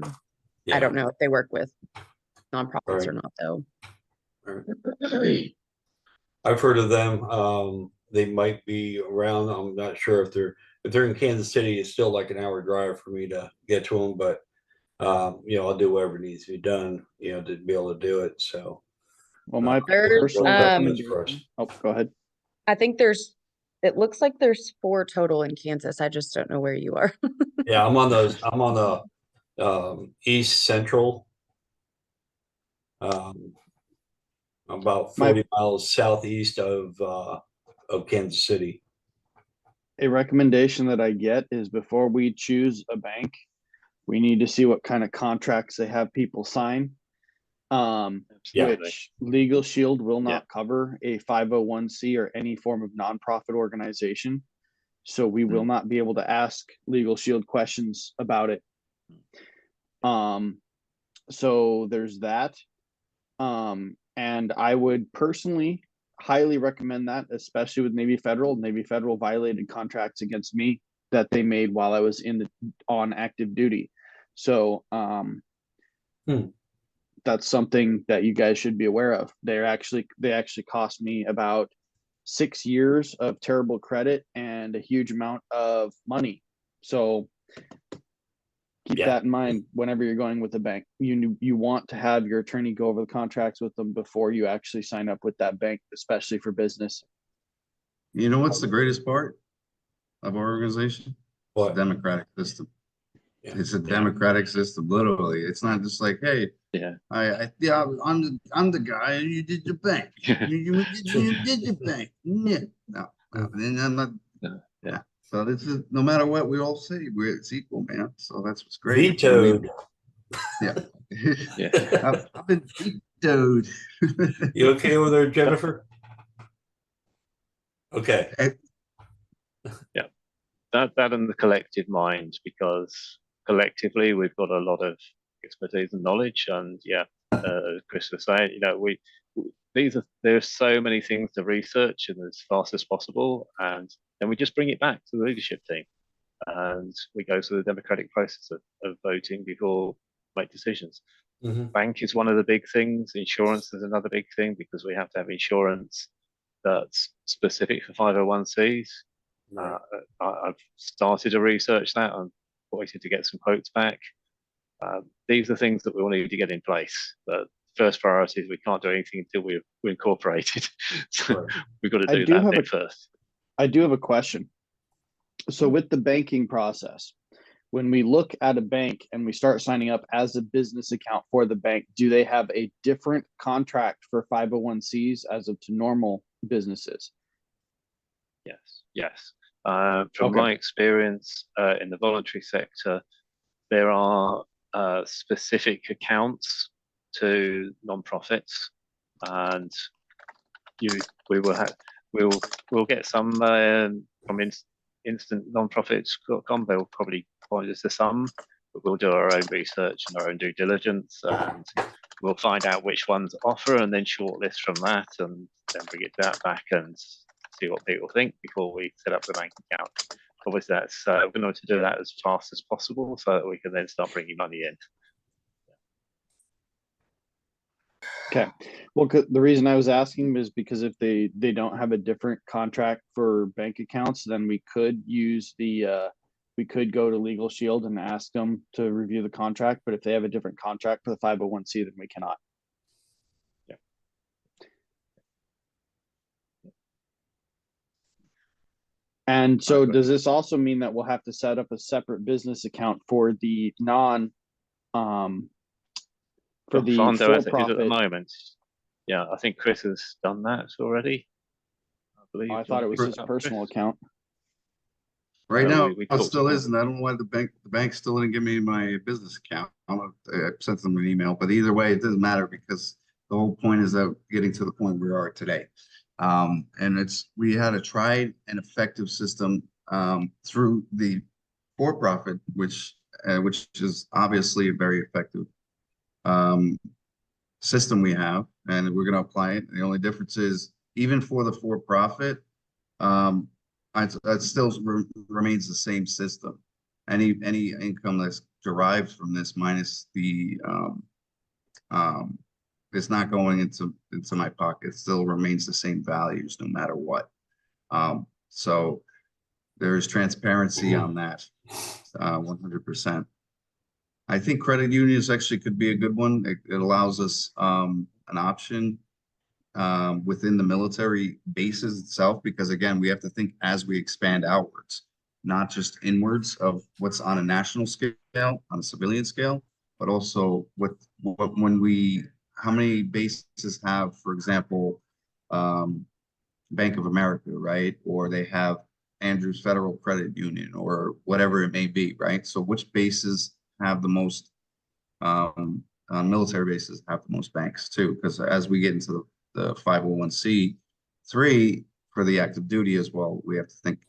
don't know if they work with nonprofits or not, though. I've heard of them. They might be around. I'm not sure if they're in Kansas City. It's still like an hour drive for me to get to them, but I'll do whatever needs to be done, to be able to do it. So, well, my personal recommendation. Oh, go ahead. I think it looks like there's 4 total in Kansas. I just don't know where you are. Yeah, I'm on the East Central. About 40 miles southeast of Kansas City. A recommendation that I get is before we choose a bank, we need to see what kind of contracts they have people sign. Which Legal Shield will not cover a 501c or any form of nonprofit organization. So we will not be able to ask Legal Shield questions about it. So there's that. And I would personally highly recommend that, especially with Navy Federal. Navy Federal violated contracts against me that they made while I was on active duty. So that's something that you guys should be aware of. They actually cost me about 6 years of terrible credit and a huge amount of money. So keep that in mind whenever you're going with a bank. You want to have your attorney go over the contracts with them before you actually sign up with that bank, especially for business. You know what's the greatest part of our organization? What? It's a democratic system. Yeah. It's a democratic system, literally. It's not just like, hey, I'm the guy, and you did your bank. you did your bank. Yeah. No, and I'm not. Yeah. So this is, no matter what we all say, it's equal, man. So that's what's great. Vetoed. I've been vetoed. You okay over there, Jennifer? Okay. Yeah. That and the collective mind, because collectively we've got a lot of expertise and knowledge, and Chris was saying, there's so many things to research and as fast as possible, and then we just bring it back to the leadership team. and we go through the democratic process of voting before we make decisions. Bank is one of the big things. Insurance is another big thing because we have to have insurance that's specific for 501Cs. Right. I've started to research that. I'm waiting to get some quotes back. These are things that we will need to get in place. But first priority is we can't do anything until we're incorporated. So Right. we've got to I do do that have bit first. I do have a question. So with the banking process, when we look at a bank and we start signing up as a business account for the bank, do they have a different contract for 501Cs as of to normal businesses? Yes. From Okay. my experience in the voluntary sector, there are specific accounts to non-profits, and we'll get some from instant nonprofits.com. They'll probably point us to some, but we'll do our own research and our own due diligence, and we'll find out which ones offer and then shortlist from that, and then bring it back and see what people think before we set up the bank account. Obviously, that's we're going to do that as fast as possible so that we can then start bringing money in. Okay. Well, the reason I was asking is because if they don't have a different contract for bank accounts, then we could use we could go to Legal Shield and ask them to review the contract. But if they have a different contract for the 501C, then we cannot. Yeah. And so does this also mean that we'll have to set up a separate business account for the for the HUNDO as it is at the for-profit? moment. Yeah, I think Chris has done that already. I believe. I thought it was his personal account. Right No, now, we it talked still about- is, and I don't know why the bank still didn't give me my business account. I sent them an email, but either way, it doesn't matter because the whole point is that getting to the point we are today. And we had a tried and effective system through the for-profit, which is obviously a very effective system we have, and we're going to apply it. The only difference is even for the for-profit, it still remains the same system. Any income that's derived from this minus the it's not going into my pocket. It still remains the same values no matter what. So there is transparency on that, 100%. I think credit unions actually could be a good one. It allows us an option within the military bases itself, because again, we have to think as we expand outwards, not just inwards of what's on a national scale, on a civilian scale, but also how many bases have, for example, Bank of America, right? Or they have Andrews Federal Credit Union or whatever it may be, right? So which bases have the most military bases have the most banks too? Because as we get into the 501c3 for the active duty as well, we have to think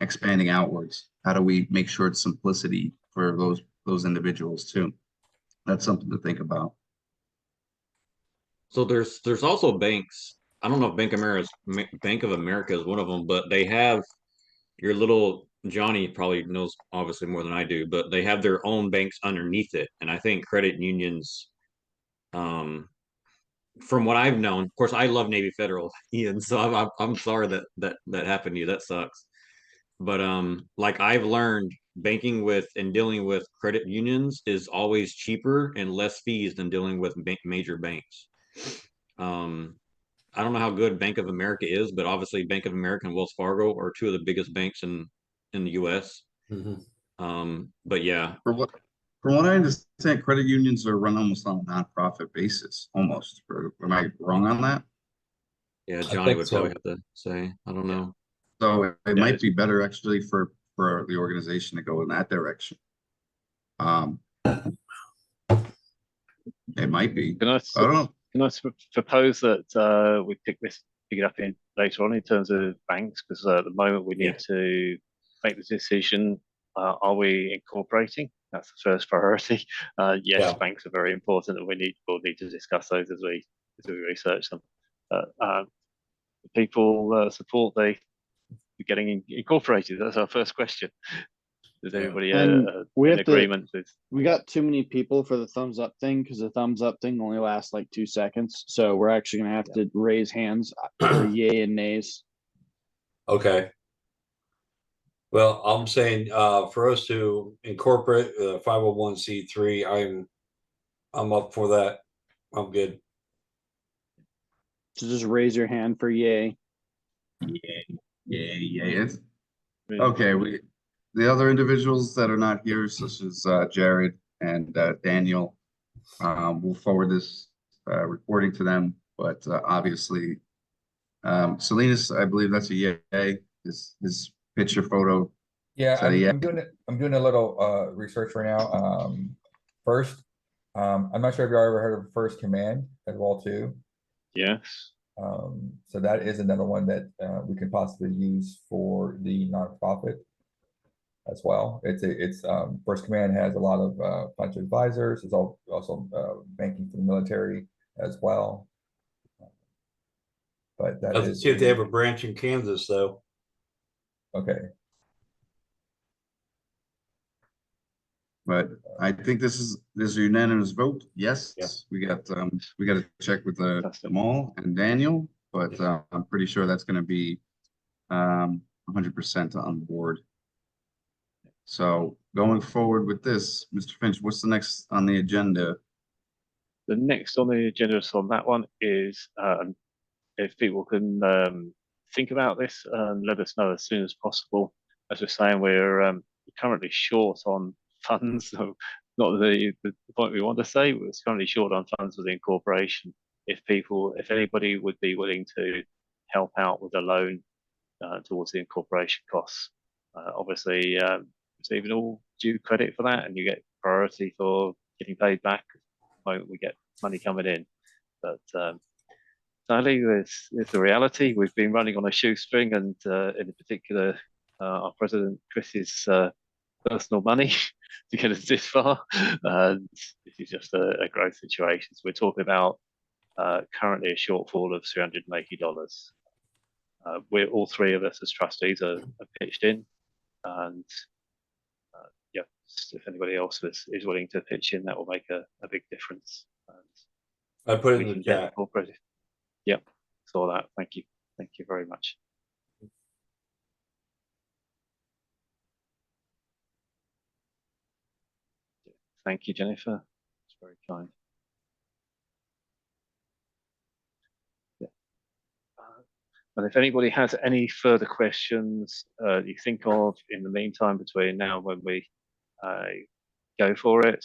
expanding outwards. How do we make sure it's simplicity for those individuals too? That's something to think about. So there's also banks. I don't know if Bank of America is one of them, but they have your little Johnny probably knows obviously more than I do, but they have their own banks underneath it. And I think credit unions, from what I've known, of course, I love Navy Federal, Ian. So I'm sorry that happened to you. That sucks. But like I've learned, banking with and dealing with credit unions is always cheaper and less fees than dealing with major banks. I don't know how good Bank of America is, but obviously Bank of America and Wells Fargo are two of the biggest banks in the U.S. But yeah, From what I understand, credit unions are run almost on a nonprofit basis, almost. Am I wrong on that? yeah, I Johnny think would so. probably have to say. I don't know. So it might be better actually for the organization to go in that direction. It might be. Can I I don't know. Can I propose that we pick it up in later on in terms of banks? Because at the moment we need to make the decision. Are we incorporating? That's the first priority. Yes, banks are very important, and we'll need to discuss those as we research them. People support getting incorporated. That's our first question. Is Yeah. everybody And we in have to- agreement with? We got too many people for the thumbs up thing because the thumbs up thing only lasts like 2 seconds. So we're actually gonna have to raise hands for yay and nays. Okay. Well, I'm saying for us to incorporate 501c3, I'm up for that. I'm good. So just raise your hand for yay. Yeah. Okay, the other individuals that are not here, such as Jared and Daniel, we'll forward this recording to them. But obviously, Salinas, I believe that's a yay. His picture photo. Yeah, So, yeah. I'm doing it. I'm doing a little research right now. First, I'm not sure if you ever heard of First Command as well too. Yes. So that is another one that we can possibly use for the nonprofit as well. It's First Command has a lot of financial advisors. It's also banking for the military as well. But that Let's is see if they have a branch in Kansas, though. okay. But I think this is a unanimous vote. Yes, Yeah. we got to check with Fantastic. Jamal and Daniel, but I'm pretty sure that's going to be 100% on board. So going forward with this, Mr. Finch, what's the next on the agenda? The next on the agenda on that one is if people can think about this and let us know as soon as possible. As we're saying, we're currently short on funds. So not the point we want to say, but it's currently short on funds for the incorporation. If anybody would be willing to help out with a loan towards the incorporation costs, obviously receiving all due credit for that, and you get priority for getting paid back the moment we get money coming in. But sadly, it's the reality. We've been running on a shoestring, and in particular, our president Chris's personal money to get us this far. And this is just a growth situation. So we're talking about currently a shortfall of $380. We're all three of us as trustees are pitched in, and yeah, if anybody else is willing to pitch in, that will make a big difference. And I put it we in can the get chat. incorporated. Yep, saw that. Thank you very much. Thank you, Jennifer. It's very kind. Yeah. And if anybody has any further questions you think of in the meantime between now and when we go for it,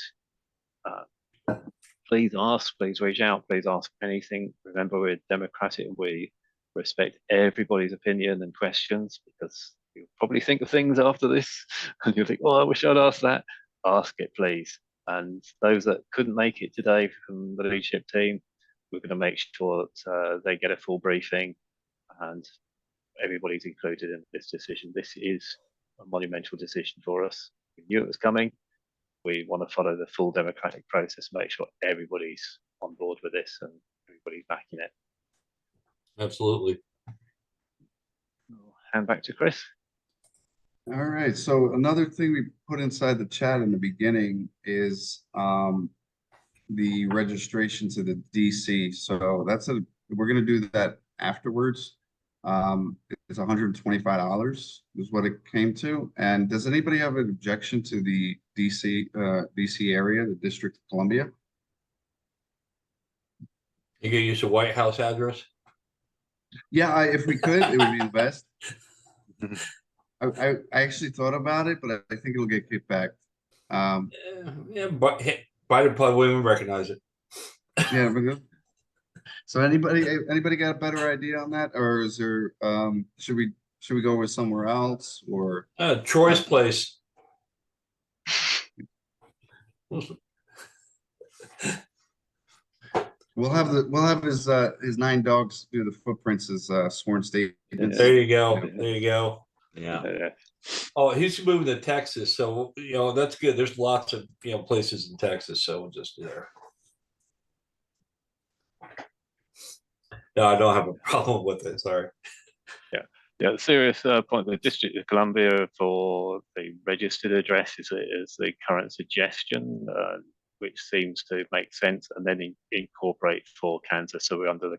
please ask, please reach out, please ask anything. Remember, we're democratic and we respect everybody's opinion and questions, because you'll probably think of things after this and you'll think, oh, I wish I'd asked that. Ask it, please. And those that couldn't make it today from the leadership team, we're going to make sure that they get a full briefing and everybody's included in this decision. This is a monumental decision for us. We knew it was coming. We want to follow the full democratic process, make sure everybody's on board with this and everybody's backing it. Absolutely. I'll hand back to Chris. All right, so another thing we put inside the chat in the beginning is the registration to the DC. So we're gonna do that afterwards. It's $125 is what it came to. And does anybody have an objection to the DC area, the District of Columbia? You gonna use a White House address? Yeah, if we could, it would be the best. I actually thought about it, but I think it'll get kicked back. Yeah, but Biden probably wouldn't even recognize it. Yeah, so anybody got a better idea on that, or is there should we go with somewhere else, or Troy's place. we'll have his 9 dogs do the footprints as sworn statements. There you go. There you go. Yeah. Oh, he's moving to Texas, so that's good. There's lots of places in Texas, so we'll just do there. No, I don't have a problem with it. Sorry. Yeah. Yeah, the serious point. The District of Columbia for the registered address is the current suggestion, which seems to make sense, and then incorporate for Kansas. So we're under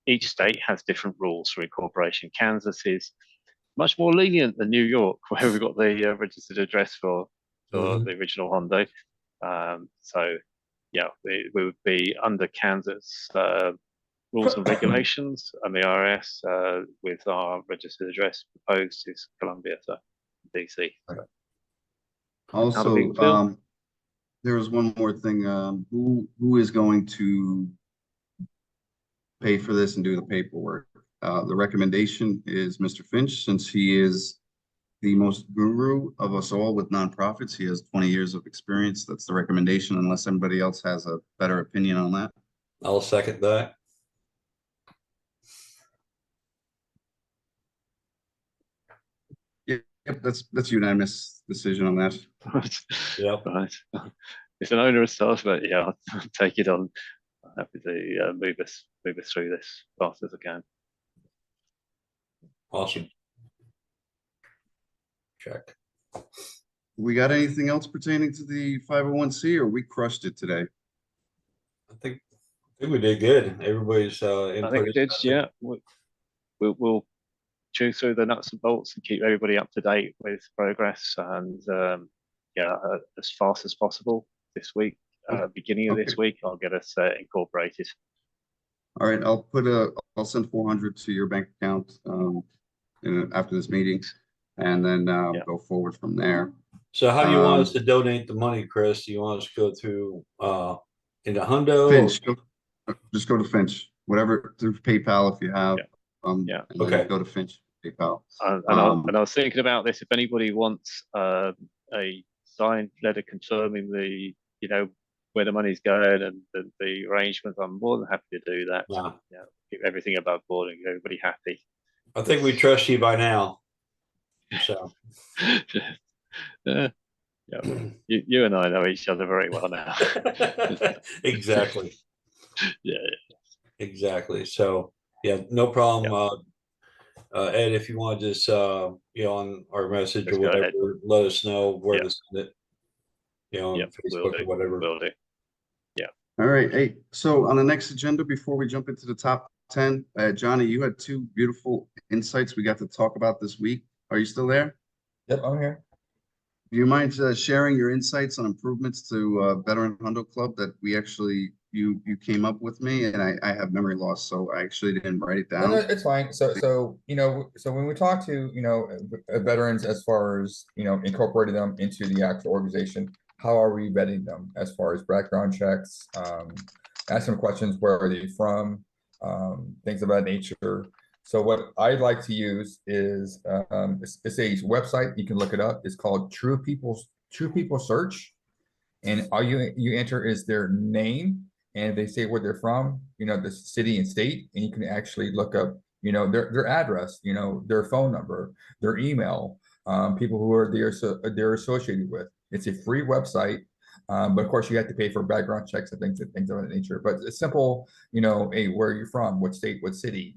each state has different rules for incorporation. Kansas is much more lenient than New York, where we've got the registered address for the original Hondo. So yeah, we would be under Kansas rules and regulations and the IRS, with our registered address proposed is Columbia, so DC. Also, there was one more thing. Who is going to pay for this and do the paperwork? The recommendation is Mr. Finch, since he is the most guru of us all with nonprofits. He has 20 years of experience. That's the recommendation, unless anybody else has a better opinion on that. I'll second that. Yep, that's unanimous decision on that. Yep. Right. It's an onerous task, but yeah, I'll take it on. I'm happy to move us through this as fast as I can. Awesome. Check. We got anything else pertaining to the 501c, or we crushed it today? I think we did good. Everybody's input. I think we did. Yeah, we'll chew through the nuts and bolts and keep everybody up to date with progress, and yeah, as fast as possible this week. Beginning of this week, I'll get us incorporated. All right, I'll send 400 to your bank account after this meeting, and then go forward from there. So how do you want us to donate the money, Chris? Do you want us to go through into Hundo? Finch, just go to Finch, whatever, through PayPal if you have. Yeah. Okay. Go to Finch PayPal. And I was thinking about this. If anybody wants a signed letter confirming where the money's going and the arrangements, I'm more than happy to do that. Yeah. Keep everything above board and get everybody happy. I think we trust you by now. So. Yeah, you and I know each other very well now. Exactly. Yeah. Exactly. So yeah, no problem. Ed, if you want to just on our message or whatever, let us know where to send it. On Facebook or whatever. Will do. Yeah. All right. Hey, so on the next agenda, before we jump into the top 10, Johnny, you had two beautiful insights we got to talk about this week. Are you still there? Yep, I'm here. Do you mind sharing your insights on improvements to Veteran Hundo Club that we actually you came up with me, and I have memory loss, so I actually didn't write it down. No, it's fine. So when we talk to veterans, as far as incorporating them into the actual organization, how are we vetting them as far as background checks? Ask them questions. Where are they from? Things of that nature. So what I'd like to use is it's a website, you can look it up. It's called True People Search, and all you enter is their name, and they say where they're from, the city and state, and you can actually look up their address, their phone number, their email, people who are they're associated with. It's a free website. But of course you have to pay for background checks and things of that nature. But it's simple, hey, where are you from? What state, what city,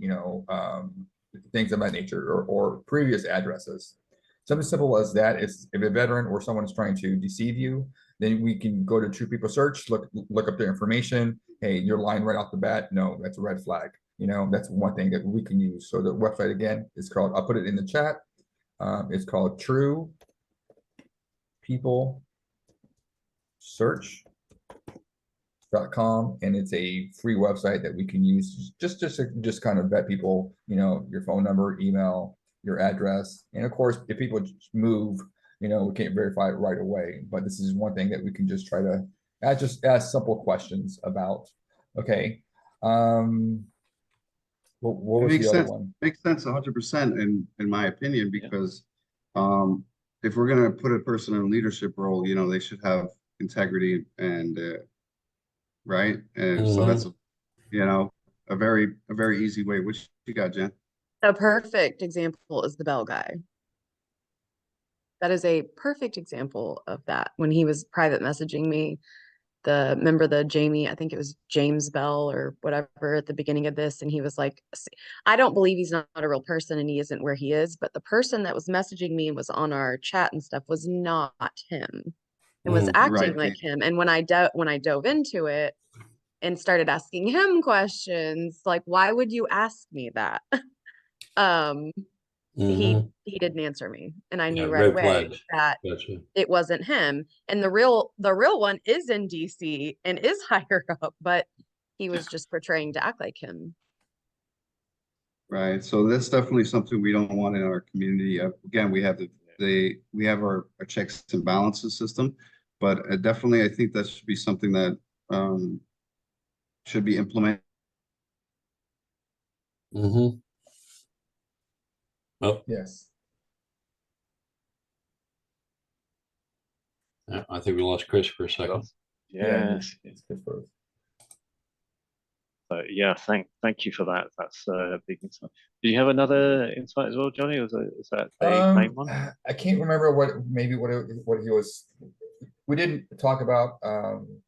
things of that nature, or previous addresses. Something simple as that. Is if a veteran or someone is trying to deceive you, then we can go to True People Search, look up their information. Hey, you're lying right off the bat. No, that's a red flag. That's one thing that we can use. So the website again is called, I'll put it in the chat. It's called True People Search.com, and it's a free website that we can use just kind of vet people, your phone number, email, your address, and of course if people move, we can't verify it right away, but this is one thing that we can just try to ask simple questions about. Okay. What was the other one? Makes sense 100% in my opinion, because if we're going to put a person in a leadership role, they should have integrity and right, and so that's a very easy way. Which you got, Jen? A perfect example is the bell guy. That is a perfect example of that. When he was private messaging me, remember the Jamie, I think it was James Bell or whatever at the beginning of this. And he was like, I don't believe he's not a real person and he isn't where he is. But the person that was messaging me and was on our chat and stuff was not him and was acting Right. like him. And when I dove into it and started asking him questions, like, why would you ask me that? Mhm. He didn't answer me. And I Yeah, knew right red away flags. that Gotcha. it wasn't him. And the real one is in DC and is higher up, but he was just portraying to act like him. Right. So that's definitely something we don't want in our community. Again, we have we have our checks and balances system, but definitely I think that should be something that should be implemented. Mm-hmm. Oh, Yes. yeah, I think we lost Chris for a second. Yeah. It's good for us. So yeah, thank you for that. That's a big insight. Do you have another insight as well, Johnny? Or is that the main one? I can't remember what he was. We didn't talk about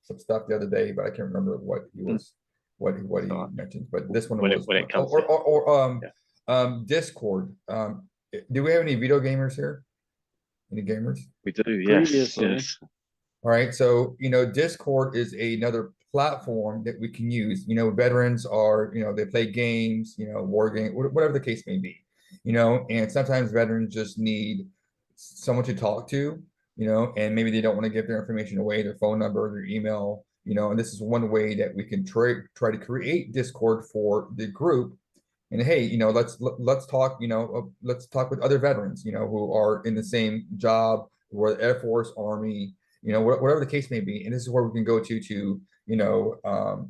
some stuff the other day, but I can't remember what he was what he So, mentioned. But this one when was it comes to Discord. Do we have any video gamers here? Any gamers? we do, yes, Previously. yes. All right, so Discord is another platform that we can use. Veterans are, they play games, war game, whatever the case may be, and sometimes veterans just need someone to talk to, and maybe they don't want to give their information away, their phone number, their email, and this is one way that we can try to create Discord for the group. And hey, let's talk, let's talk with other veterans, who are in the same job, or Air Force, Army, whatever the case may be. And this is where we can go to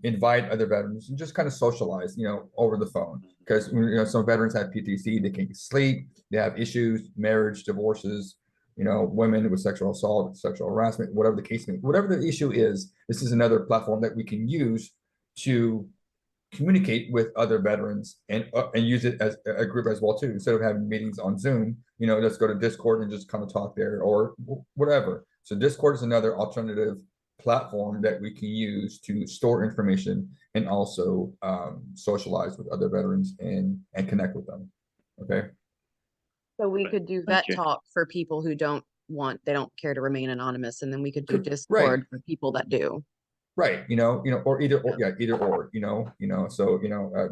invite other veterans and just kind of socialize, over the phone. Because some veterans have PTSD, they can't sleep, they have issues, marriage, divorces, women with sexual assault, sexual harassment, whatever the case may be, whatever the issue is. This is another platform that we can use to communicate with other veterans and use it as a group as well too. Instead of having meetings on Zoom, let's go to Discord and just kind of talk there or whatever. So Discord is another alternative platform that we can use to store information and also socialize with other veterans and connect with them. Okay. So we could do Thank vet you. talk for people who they don't care to remain anonymous, and then we could do Right. Discord for people that do. Right, or either or, so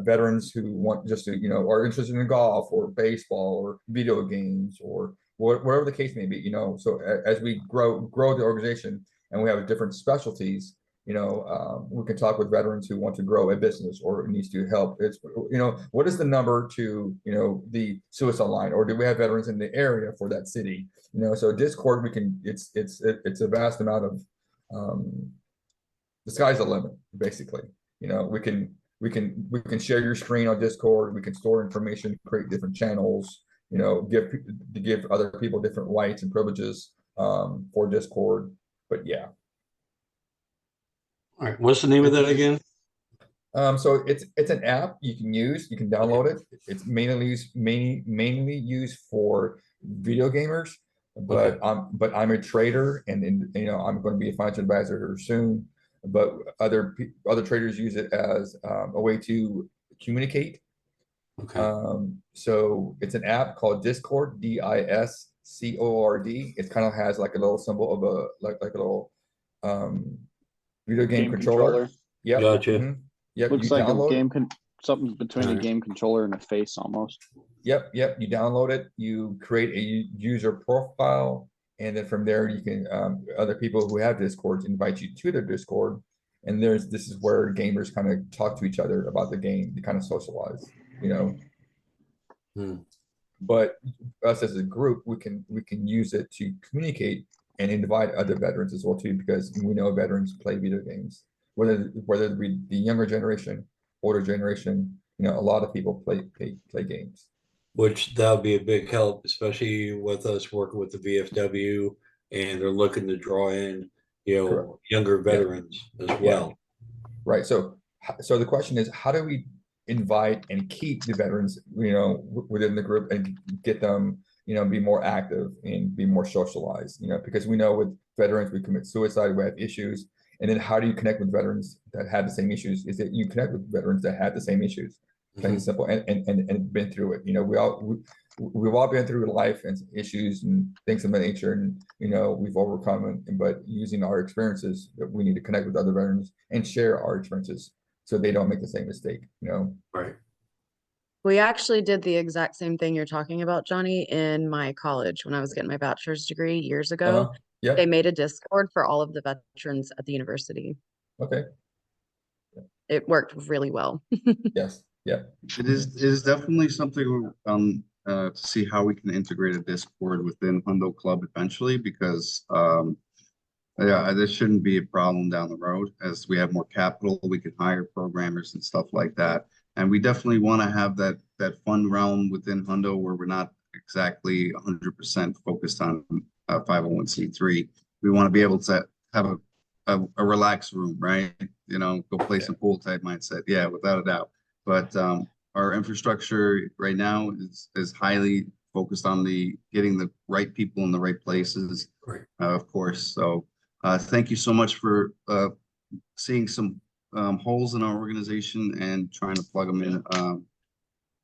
veterans who want just to, are interested in golf or baseball or video games or whatever the case may be, so as we grow the organization and we have different specialties, we can talk with veterans who want to grow a business or needs to help. It's, what is the number to, the suicide line, or do we have veterans in the area for that city? So Discord, it's a vast amount of, the sky's the limit, basically. We can share your screen on Discord. We can store information, create different channels. Give other people different rights and privileges for Discord. But yeah. All right, what's the name of that again? So it's an app you can use. You can download it. It's mainly used for video gamers. But I'm a trader, and I'm going to be a financial advisor here soon. But other traders use it as a way to communicate. Okay. So it's an app called Discord, Discord. It kind of has like a little symbol of a like a little video game controller. Yep. Gotcha. Yep. Looks You like a download something between a Alright. game controller and a face almost. Yep. You download it, you create a user profile, and then from there you can other people who have Discords invite you to their Discord. And this is where gamers kind of talk to each other about the game to kind of socialize, But us as a group, we can use it to communicate and invite other veterans as well too, because we know veterans play video games, whether it be the younger generation, older generation, a lot of people play games. Which that'll be a big help, especially with us working with the VFW, and they're looking to draw in, Correct. younger veterans as well. Right. So the question is, how do we invite and keep the veterans, within the group and get them, be more active and be more socialized, because we know with veterans, we commit suicide, we have issues, And then how do you connect with veterans that have the same issues? Is that you connect with veterans that have the same issues, plain and simple, and been through it. You know, we've all been through life and issues and things of that nature, and you know, we've overcome it. But using our experiences, we need to connect with other veterans and share our experiences so they don't make the same mistake. You know, Right. We actually did the exact same thing you're talking about, Johnny, in my college when I was getting my bachelor's degree years ago. Yeah. They made a Discord for all of the veterans at the university. Okay. It worked really well. Yes. Yeah. It is definitely something to see how we can integrate a Discord within Hundo Club eventually, because yeah, this shouldn't be a problem down the road. As we have more capital, we can hire programmers and stuff like that. And we definitely want to have that fun realm within Hundo where we're not exactly 100% focused on 501c3. We want to be able to have a relaxed room, right? You know, go play some pool type mindset. Yeah, without a doubt. But our infrastructure right now is highly focused on getting the right people in the right places, Right. of course. So thank you so much for seeing some holes in our organization and trying to plug them in.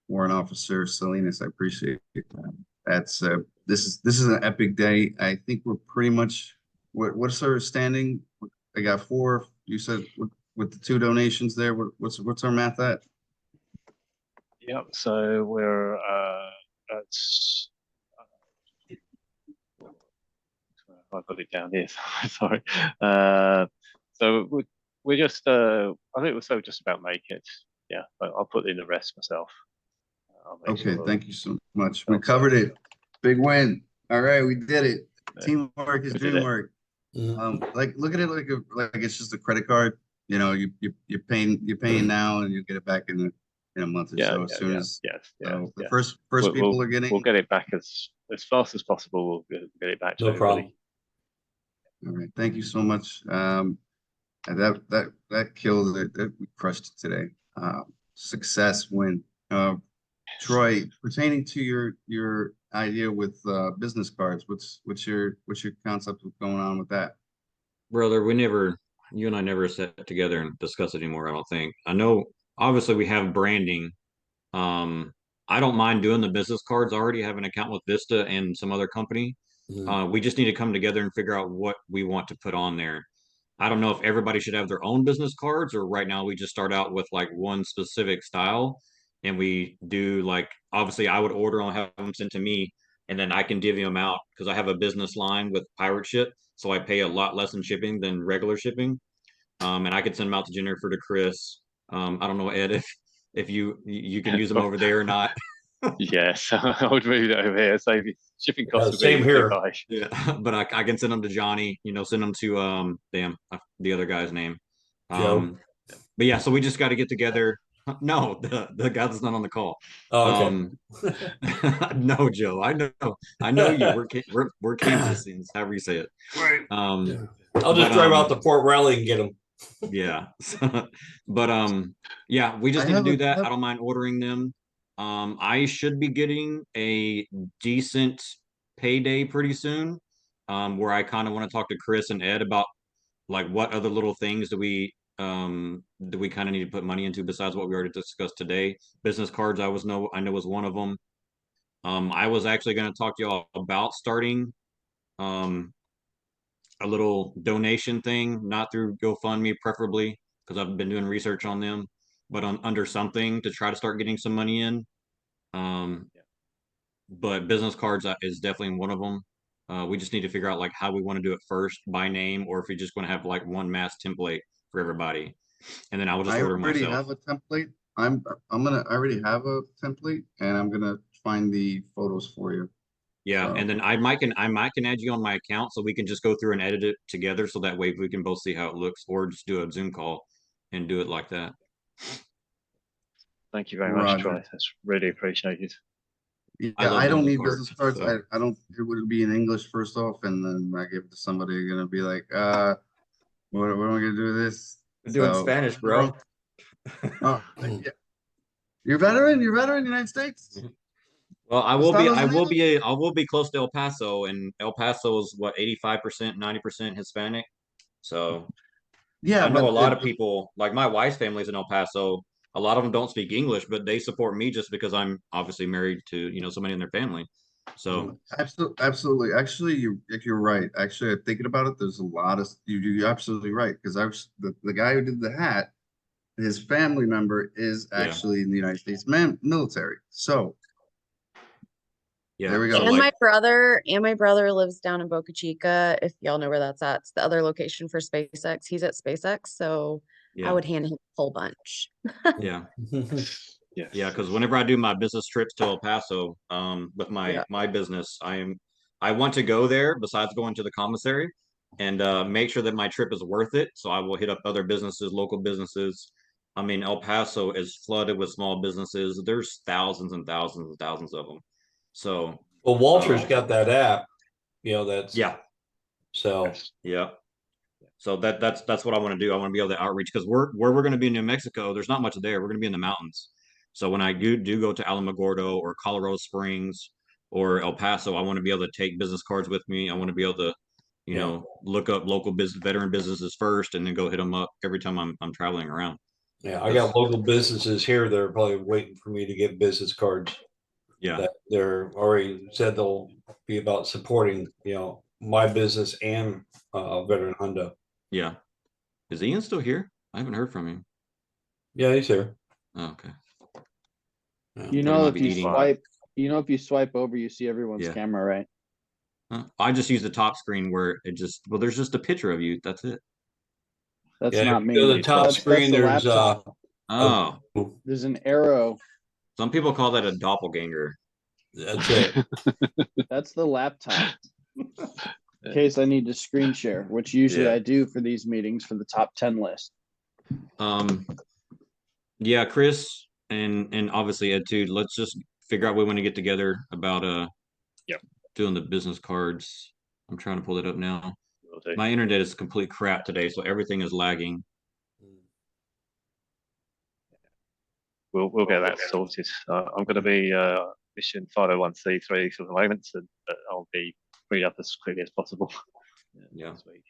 Warrant Officer Salinas, I appreciate it. That's this is an epic day. I think we're pretty much what's our standing? I got 4. You said with the 2 donations there. What's our math at? Yep. So we're at. I've got it down here. Sorry. So we're just. I think we're so just about make it. Yeah, but I'll put in the rest myself. Okay, thank you so much. We covered it. Big win. All right, we did it. Teamwork is dream work. Like look at it like it's just a credit card. You know, you're paying now and you get it back in a month or so. As soon as the first people are getting. We'll get it back as fast as possible. We'll get it back to everybody. Problem. All right, thank you so much. And that killed it. We crushed it today. Success win. Troy, pertaining to your idea with business cards, what's your concept of going on with that? Brother, you and I never sat together and discussed it anymore, I don't think. I know obviously we have branding. I don't mind doing the business cards. I already have an account with Vista and some other company. We just need to come together and figure out what we want to put on there. I don't know if everybody should have their own business cards, or right now we just start out with like one specific style and we do like, obviously I would order and have them sent to me, and then I can divvy them out because I have a business line with pirate ship, so I pay a lot less in shipping than regular shipping. And I could send them out to Jennifer, to Chris. I don't know, Ed, if you can use them over there or not. Yes, I would move it over here. Save you shipping costs. Same here. Yeah, but I can send them to Johnny. You know, send them to the other guy's name. Joe. But yeah, so we just got to get together. No, the guy that's not on the call. Oh, okay. No, Joe. I know you. We're Kansasians, however you say it. Right. Yeah. I'll just drive out to Port Raleigh and get them. Yeah. But yeah, we just need to do that. I don't mind ordering them. I should be getting a decent payday pretty soon. Where I kind of want to talk to Chris and Ed about like what other little things do we kind of need to put money into besides what we already discussed today. Business cards, I know was one of them. I was actually going to talk to y'all about starting a little donation thing, not through GoFundMe preferably, because I've been doing research on them, but under something to try to start getting some money in. But business cards is definitely one of them. We just need to figure out like how we want to do it first, by name, or if we just want to have like one mass template for everybody, and then I will just order already myself. have a template. I already have a template, and I'm gonna find the photos for you. Yeah, So. and then I might can add you on my account so we can just go through and edit it together, so that way we can both see how it looks, or just do a Zoom call and do it like that. Thank you very much, Troy. That's really appreciated. Yeah, I don't need business cards. So. I don't. It would be in English first off, and then I give it to somebody. You're gonna be like, what am I gonna do with this? We're doing Spanish, bro. Oh, yeah. You're veteran. You're veteran, United States. Well, I will be close to El Paso, and El Paso is what 85%, 90% Hispanic. So Yeah, I know but a lot of people, like my wife's family's in El Paso. A lot of them don't speak English, but they support me just because I'm obviously married to, somebody in their family. So Absolutely. Actually, you're right. Actually, I'm thinking about it. There's a lot of you're absolutely right because I was the guy who did the hat. His family member is Yeah. actually in the United States military. So yeah, there we so go. And like, my brother lives down in Boca Chica, if y'all know where that's at. It's the other location for SpaceX. He's at SpaceX, so I yeah, would hand him a whole bunch. yeah, Yes. yeah. Because whenever I do my business trips to El Paso, with Yeah. my business, I want to go there besides going to the commissary and make sure that my trip is worth it. So I will hit up other businesses, local businesses. I mean, El Paso is flooded with small businesses. There's thousands and thousands and thousands of them. So Well, Walter's got that app, that's yeah, so Yes. yeah. So that's what I want to do. I want to be able to outreach because where we're going to be in New Mexico, there's not much there. We're going to be in the mountains. So when I do go to Alamogordo or Colorado Springs or El Paso, I want to be able to take business cards with me. I want to be able to, Yeah. look up local veteran businesses first and then go hit them up every time I'm traveling around. Yeah, I got local businesses here that are probably waiting for me to get business cards. Yeah, That they're already said they'll be about supporting, my business and veteran Hundo. yeah. Is Ian still here? I haven't heard from him. Yeah, he's here. Oh, okay. Yeah. You Thought he know, might if be you eating. if you swipe over, you see everyone's Yeah. camera, right? I just use the top screen where there's just a picture of you. That's it. That's Yeah, not if you go to me. the top That's screen, the there's laptop. Oh, There's an arrow. some people call that a doppelganger. that's it. That's the laptop. In case I need to screen share, which usually Yeah. I do for these meetings for the top 10 list. Yeah, Chris and obviously Ed too. Let's just figure out we want to get together about Yep. doing the business cards. I'm trying to pull it up now. Will do. My internet is complete crap today, so everything is lagging. We'll get that sorted. I'm going to be mission 501c3 for the moment, and I'll be free up as quickly as possible. Yeah. This week.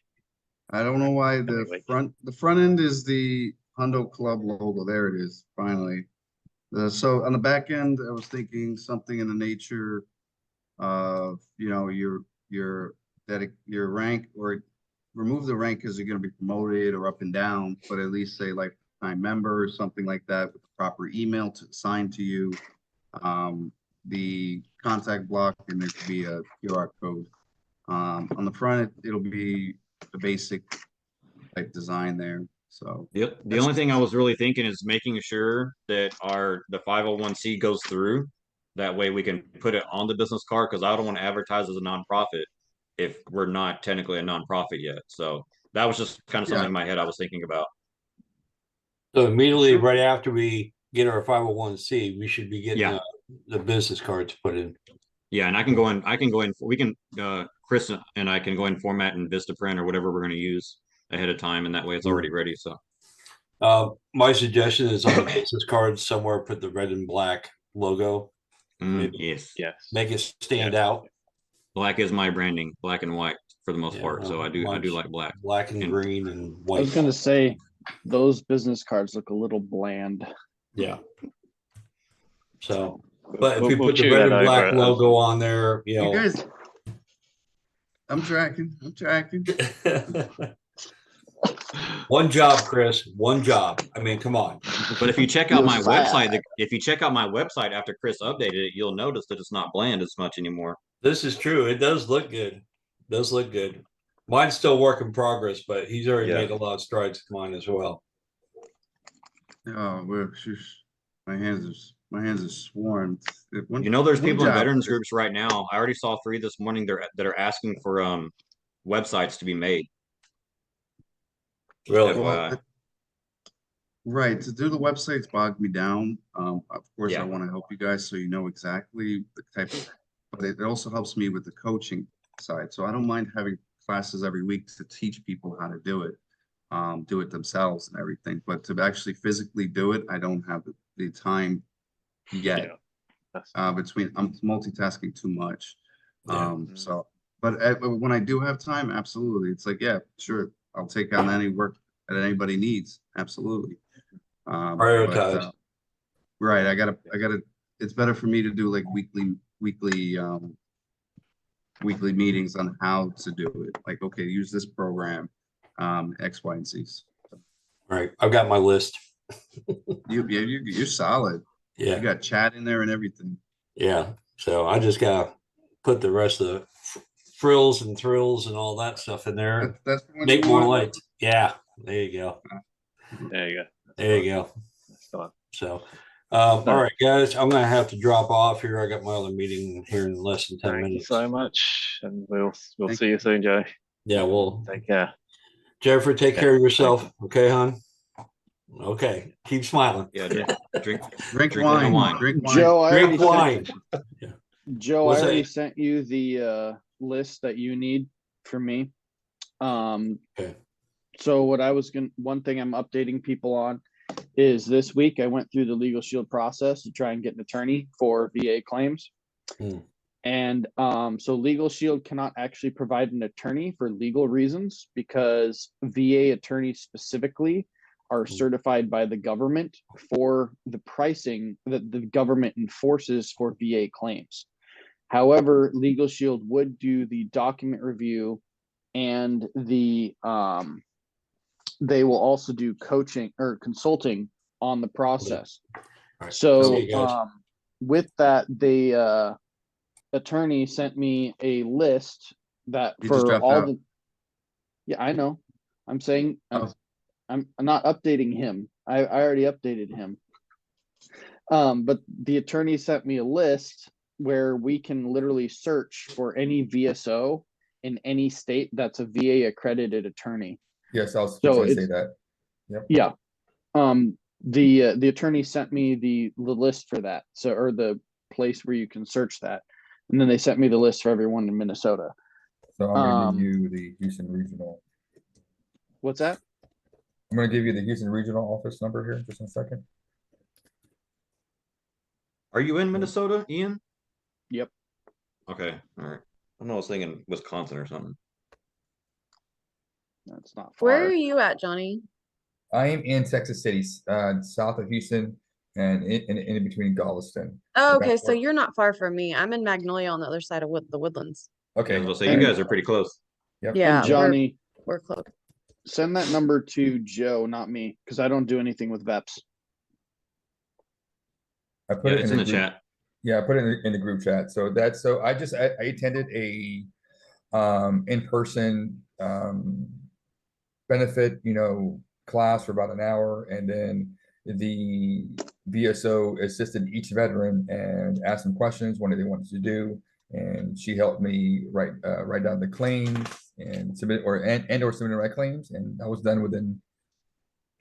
I don't know why Anyway. the front end is the Hundo Club logo. There it is, finally. So on the back end, I was thinking something in the nature of, your rank, or remove the rank because you're going to be promoted or up and down, but at least say lifetime member or something like that with the proper email to assign to you. The contact block, and there could be a QR code. On the front, it'll be the basic type design there. So The only thing I was really thinking is making sure that the 501c goes through. That way we can put it on the business card because I don't want to advertise as a nonprofit if we're not technically a nonprofit yet. So that was just kind of something in my head I was thinking about. So immediately right after we get our 501c, we should be getting Yeah. the business cards put in. Yeah, and I can go in, we can, Chris and I can go in format in Vistaprint or whatever we're going to use ahead of time, and that way it's already ready. So My suggestion is on the business cards somewhere, put the red and black logo. yes, Yes. Make it stand out. black is my branding, black and white for the most Yeah, part. So I do mine's like black. Black and green and I white. was going to say, those business cards look a little bland. Yeah. So, but if we We'll put the chew red that and black over. logo on there, you guys, I'm tracking. One job, Chris. One job. I mean, come on. But if you check out You're my fired. website, if you check out my website after Chris updated it, you'll notice that it's not bland as much anymore. This is true. It does look good. Does look good. Mine's still work in progress, but he's already made a lot of strides with mine as well. Oh, well, my hands are swarmed. There's people in veterans groups right now. I already saw 3 this morning that are asking for websites to be made. Really? FYI. Right, to do the websites bogged me down. Of course, Yeah. I want to help you guys so you know exactly the type of, but it also helps me with the coaching side. So I don't mind having classes every week to teach people how to do it themselves and everything. But to actually physically do it, I don't have the time yet. Yeah. I'm multitasking too much. Yeah. But when I do have time, absolutely, it's like, yeah, sure, I'll take on any work that anybody needs. Absolutely. Prioritize. Right. I gotta, it's better for me to do like weekly meetings on how to do it. Like, okay, use this program, X, Y, and Z. All right. I've got my list. You're solid. Yeah. You got chat in there and everything. Yeah. So I just gotta put the rest of the frills and thrills and all that stuff in there. That's when Make you more want. lights. Yeah. There you go. There you go. There you go. That's fine. So, all right, guys, I'm gonna have to drop off here. I got my other meeting here in less than 10 Thank you minutes. so much, and we'll Thank see you soon, Joe. Yeah, well, Take care. Jennifer, take Yeah, care of yourself. Okay, hon? Okay. Keep smiling. Yeah, drink Drink that wine. Drink wine. Joe, I Drink already sent, wine. Joe, What's I already that? sent you the list that you need for me. Okay. So one thing I'm updating people on is this week I went through the Legal Shield process to try and get an attorney for VA claims. Hmm. And so Legal Shield cannot actually provide an attorney for legal reasons because VA attorneys specifically are certified by the government for the pricing that the government enforces for VA claims. However, Legal Shield would do the document review and they will also do coaching or consulting on the process. Right. So See you guys. with that, the attorney sent me a list that You just for dropped all out. the. Yeah, I know. I'm saying Oh. I'm not updating him. I already updated him. But the attorney sent me a list where we can literally search for any VSO in any state that's a VA accredited attorney. Yes, I was So going to say it's that. Yep. yeah. The attorney sent me the list for that. So or the place where you can search that. And then they sent me the list for everyone in Minnesota. So I'm going to give you the Houston Regional. What's that? I'm going to give you the Houston Regional office number here just in a second. Are you in Minnesota, Ian? Yep. Okay, all right. I know I was thinking Wisconsin or something. That's not far. Where are you at, Johnny? I am in Texas City, south of Houston and in between Galveston. Oh, okay, That's so where- you're not far from me. I'm in Magnolia on the other side of the Woodlands. Okay. Yeah, I was gonna say you guys are pretty close. Yep. Yeah, And Johnny, we're close. send that number to Joe, not me, because I don't do anything with VEPs. I put Yeah, it it's in in the group. chat. Yeah, I put it in the group chat. So I attended a in-person benefit, class for about an hour, and then the VSO assisted each veteran and asked them questions, what they wanted to do, and she helped me write down the claims and submit or submit my claims, and that was done within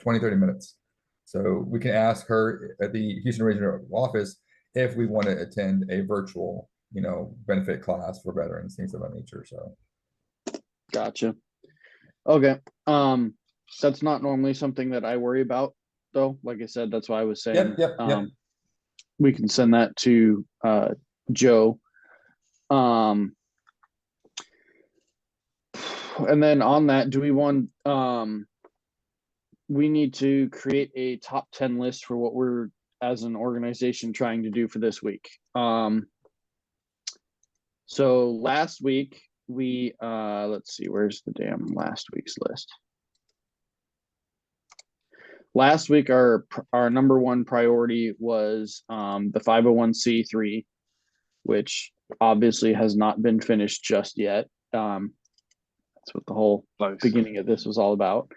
20-30 minutes. So we can ask her at the Houston Regional Office if we want to attend a virtual, benefit class for veterans, things of that nature. So Gotcha. Okay. That's not normally something that I worry about, though. Like I said, that's why I was saying Yep. we can send that to Joe. And then on that, do we want we need to create a top 10 list for what we're as an organization trying to do for this week. So last week we let's see, where's the damn last week's list? Last week our number one priority was the 501c3, which obviously has not been finished just yet. That's what the whole beginning of this was all about.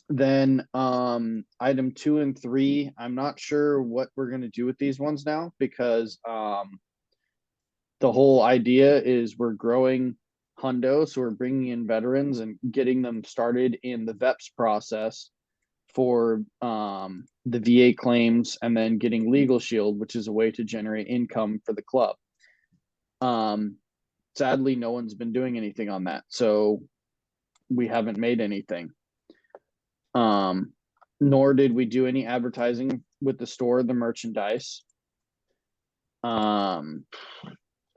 Then item 2 and 3, I'm not sure what we're going to do with these ones now, because the whole idea is we're growing HUNDO, so we're bringing in veterans and getting them started in the VEPS process for the VA claims, and then getting Legal Shield, which is a way to generate income for the club. Sadly, no one's been doing anything on that, so we haven't made anything. Nor did we do any advertising with the store, the merchandise.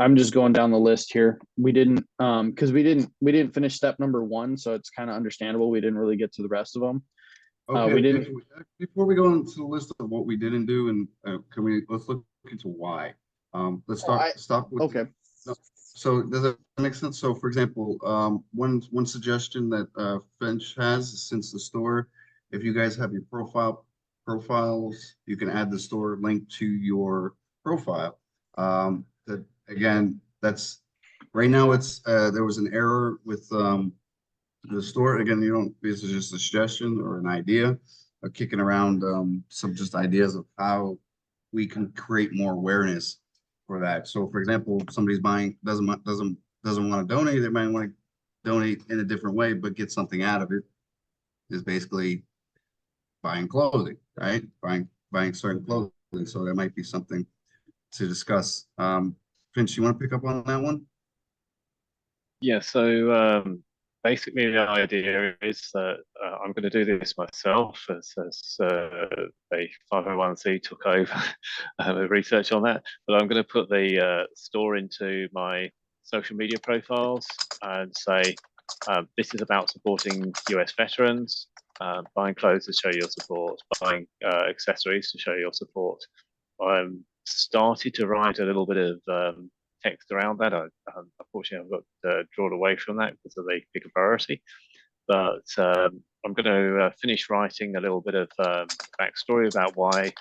I'm just going down the list here. We didn't, because we didn't finish step number 1, so it's kind of understandable. We didn't really get to the rest of them. Okay, we didn't. before we go into the list of what we didn't do, and let's look into why. Let's stop with. Okay. So does that make sense? So for example, one suggestion that Finch has, since the store, if you guys have your profiles, you can add the store link to your profile. That again, that's right now it's there was an error with the store. Again, you don't, this is just a suggestion or an idea of kicking around some just ideas of how we can create more awareness for that. So for example, somebody's buying, doesn't want to donate, they might want to donate in a different way, but get something out of it, is basically buying clothing, right? Buying certain clothing. So that might be something to discuss. Finch, you want to pick up on that one? Yeah, so basically the idea is that I'm going to do this myself as a 501c took over research on that, but I'm going to put the store into my social media profiles and say this is about supporting US veterans, buying clothes to show your support, buying accessories to show your support. I'm started to write a little bit of text around that. Unfortunately, I've got drawn away from that because of the bigger priority. But I'm going to finish writing a little bit of backstory about why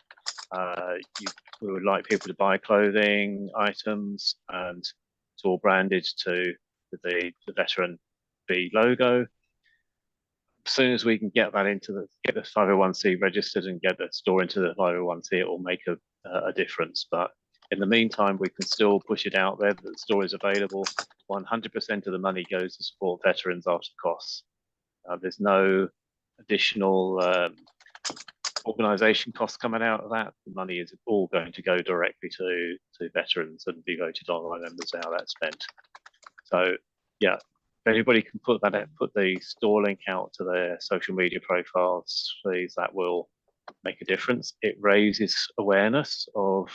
we would like people to buy clothing items, and it's all branded to the veteran B logo. As soon as we can get that get the 501c registered and get the store into the 501c, it will make a difference. But in the meantime, we can still push it out there that the store is available. 100% of the money goes to support veterans after costs. There's no additional organisation costs coming out of that. The money is all going to go directly to veterans and be voted online members how that's spent. So yeah, if anybody can put the store link out to their social media profiles, please, that will make a difference. It raises awareness of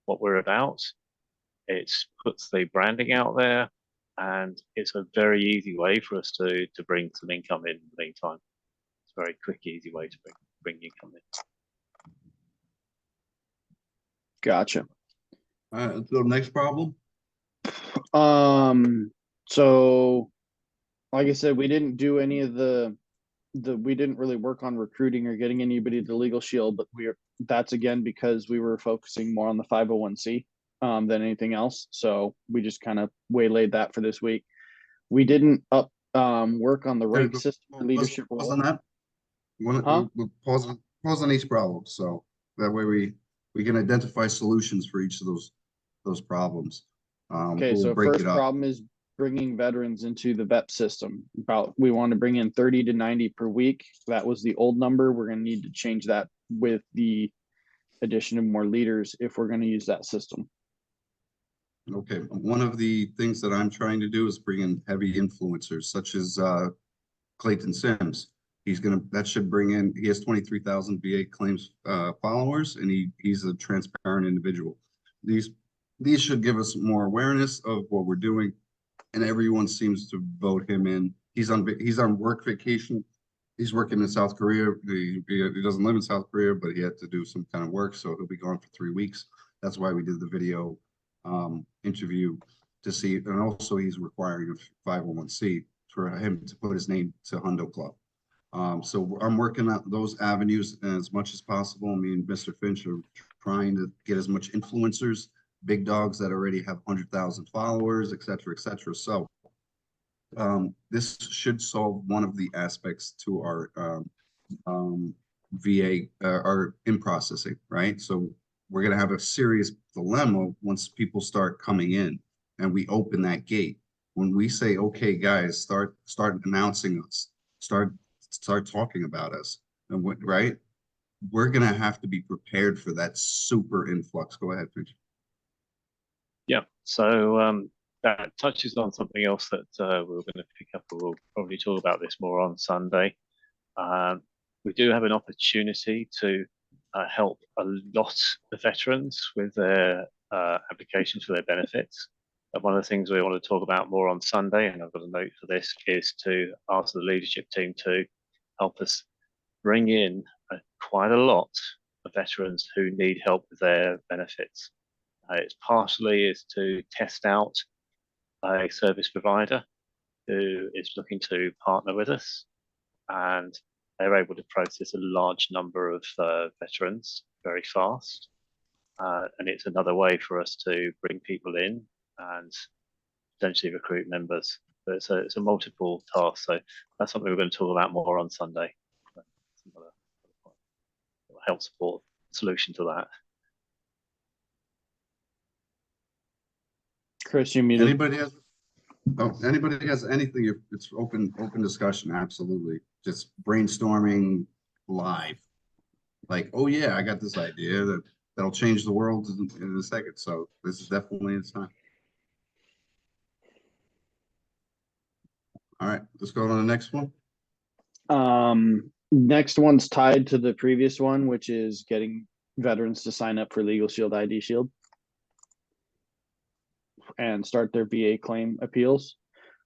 what we're about. It puts the branding out there, and it's a very easy way for us to bring some income in the meantime. It's a very quick, easy way to bring income in. Gotcha. The next problem. So like I said, we didn't do any of we didn't really work on recruiting or getting anybody to Legal Shield, but that's again because we were focusing more on the 501c than anything else. So we just kind of waylaid that for this week. We didn't work on the rank system or leadership Pause role. on that. We'll pause on each problem, so that way we can identify solutions for each of those problems. Okay, we'll so break first it up. problem is bringing veterans into the VEP system. We want to bring in 30 to 90 per week. That was the old number. We're going to need to change that with the addition of more leaders if we're going to use that system. Okay, one of the things that I'm trying to do is bring in heavy influencers such as Clayton Sims. That should bring in, he has 23,000 VA claims followers, and he's a transparent individual. These should give us more awareness of what we're doing, and everyone seems to vote him in. He's on work vacation. He's working in South Korea. He doesn't live in South Korea, but he had to do some kind of work, so he'll be gone for 3 weeks. That's why we did the video interview to see, and also he's requiring a 501c for him to put his name to Hundo Club. So I'm working on those avenues as much as possible. Me and Mr. Finch are trying to get as much influencers, big dogs that already have 100,000 followers, et cetera, et cetera. So this should solve one of the aspects to our VA, our in processing, right? So we're going to have a serious dilemma once people start coming in and we open that gate. When we say, okay, guys, start announcing us, start talking about us, and right, we're going to have to be prepared for that super influx. Go ahead, Finch. Yeah, so that touches on something else that we're going to pick up. We'll probably talk about this more on Sunday. We do have an opportunity to help a lot of veterans with their applications for their benefits. And one of the things we want to talk about more on Sunday, and I've got a note for this, is to ask the leadership team to help us bring in quite a lot of veterans who need help with their benefits. It's partially is to test out a service provider who is looking to partner with us, and they're able to process a large number of veterans very fast. And it's another way for us to bring people in and potentially recruit members. But it's a multiple task. So that's something we're going to talk about more on Sunday. It's another help support solution to that. Chris, you muted. Anybody has anything? It's open discussion. Absolutely, just brainstorming live. Like, oh yeah, I got this idea that'll change the world in a second. So this is definitely its time. All right, let's go to the next one. Next one's tied to the previous one, which is getting veterans to sign up for Legal Shield ID Shield and start their VA claim appeals.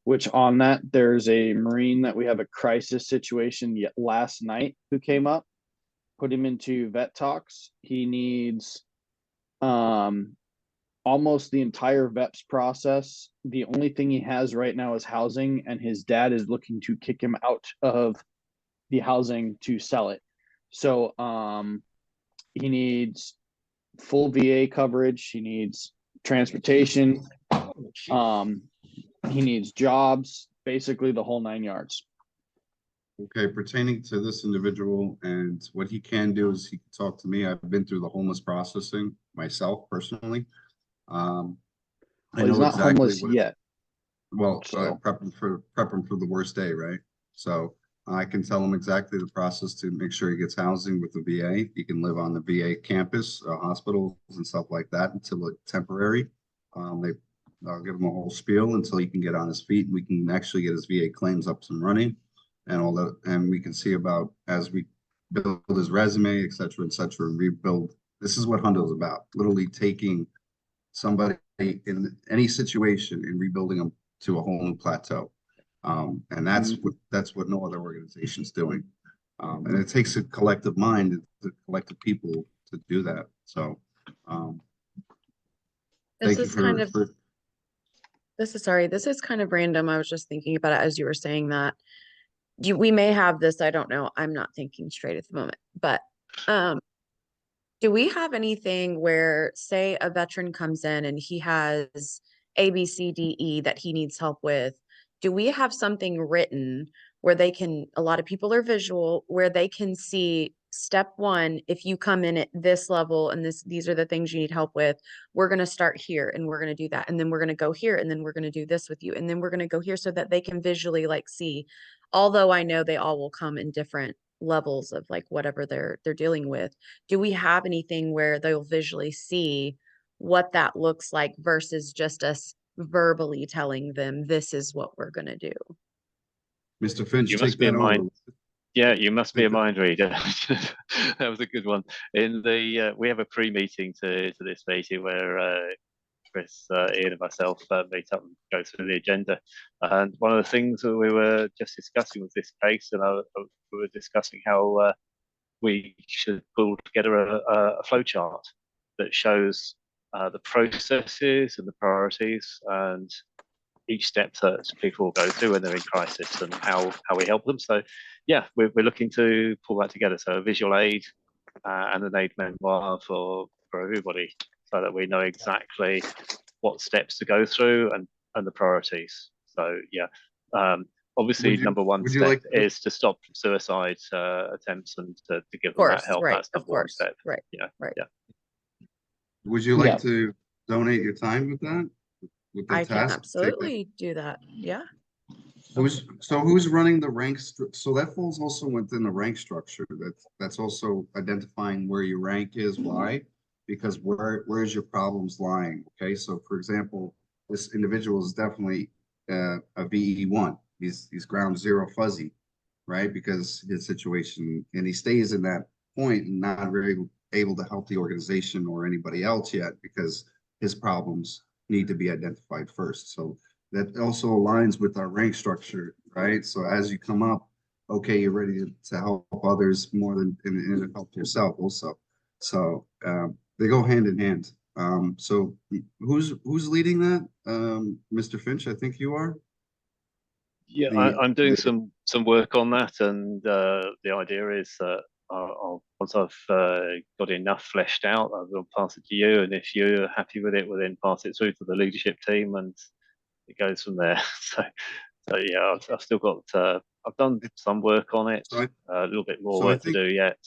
Which on that, there's a Marine that we have a crisis situation yet last night who came up, put him into vet talks. He needs almost the entire VEPS process. The only thing he has right now is housing, and his dad is looking to kick him out of the housing to sell it. So he needs full VA coverage. He needs transportation. He needs jobs, basically the whole 9 yards. Okay, pertaining to this individual and what he can do is he can talk to me. I've been through the homeless processing myself personally. I Well, he's know not exactly homeless what yet. well, So- prep him for the worst day, right? So I can tell him exactly the process to make sure he gets housing with the VA. He can live on the VA campus, hospitals and stuff like that until it's temporary. I'll give him a whole spiel until he can get on his feet. We can actually get his VA claims up and running, and all that. And we can see about as we build his resume, et cetera, and rebuild. This is what HUNDO is about. Literally taking somebody in any situation and rebuilding them to a whole new plateau. And that's what no other organization is doing. And it takes a collective mind, the collective people to do that. So This thank you is kind of for this is kind of random. I was just thinking about it as you were saying that. We may have this, I don't know. I'm not thinking straight at the moment, but do we have anything where, say, a veteran comes in and he has A, B, C, D, E that he needs help with? Do we have something written where they can, a lot of people are visual, where they can see step one, if you come in at this level and these are the things you need help with, we're going to start here and we're going to do that. And then we're going to go here and then we're going to do this with you. And then we're going to go here so that they can visually like see, although I know they all will come in different levels of like whatever they're dealing with. Do we have anything where they'll visually see what that looks like versus just us verbally telling them this is what we're going to do? Mr. Finch. You Take must be a that mind. over. Yeah, you must be a Take that. mind reader. That was a good one. In the we have a pre-meeting to this meeting where Chris, Ian, and myself meet up and go through the agenda. And one of the things that we were just discussing was this case, and we were discussing how we should pull together a flow chart that shows the processes and the priorities and each step that people go through when they're in crisis and how we help them. So yeah, we're looking to pull that together. So a visual aid and an aid memoir for everybody so that we know exactly what steps to go through and the priorities. So yeah, obviously number one step is to stop suicide attempts and to give them that help. Right, That's number one step. Right. Yeah. Right. Yeah. Would you like to donate your time with that? With the I can task? absolutely do that. Yeah. Who's running the ranks? So that falls also within the rank structure. That's also identifying where your rank is, why, because where is your problems lying? Okay, so for example, this individual is definitely a VE1. He's ground zero fuzzy, right? Because his situation, and he stays in that point and not very able to help the organization or anybody else yet because his problems need to be identified first. So that also aligns with our rank structure, right? So as you come up, okay, you're ready to help others more than and help yourself also. So they go hand in hand. So who's leading that? Mr. Finch, I think you are. Yeah, The, I'm doing the some work on that, and the idea is that once I've got enough fleshed out, I will pass it to you, and if you're happy with it, we'll then pass it through to the leadership team, and it goes from there. So yeah, I've still got I've done some work on it, So a little bit more so I work to think do yet.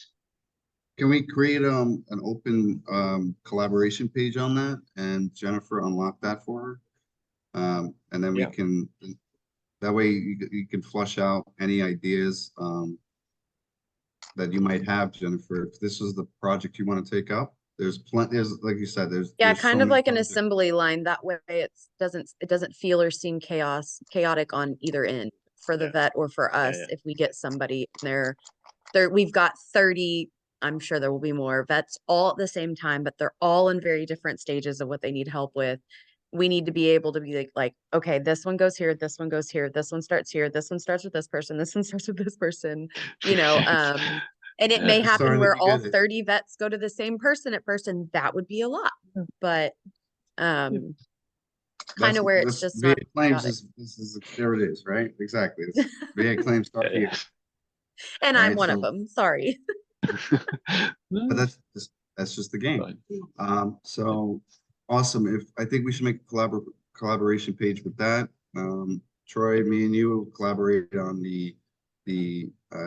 can we create an open collaboration page on that and Jennifer unlock that for her? And then we Yeah. can that way you can flush out any ideas that you might have, Jennifer. If this is the project you want to take up, there's plenty, there's like you said, there's Kind so of many like an projects. assembly line. That way it doesn't feel or seem chaotic on either end for the Yeah. vet or for us Yeah. if we get somebody there. We've got 30, I'm sure there will be more vets all at the same time, but they're all in very different stages of what they need help with. We need to be able to be like, okay, this one goes here, this one goes here, this one starts here, this one starts with this person, this one starts with this person, and it may You're happen starting to where be all good at it. 30 vets go to the same person at first, and that would be a lot. But kind of where it's just VA not claims chaotic. there it is, right? Exactly. It's VA claims start Yeah. here, And I'm right? one of So, them. Sorry. but that's just the game. So awesome. If I think we should make a collaboration page with that. Troy, me and you will collaborate on the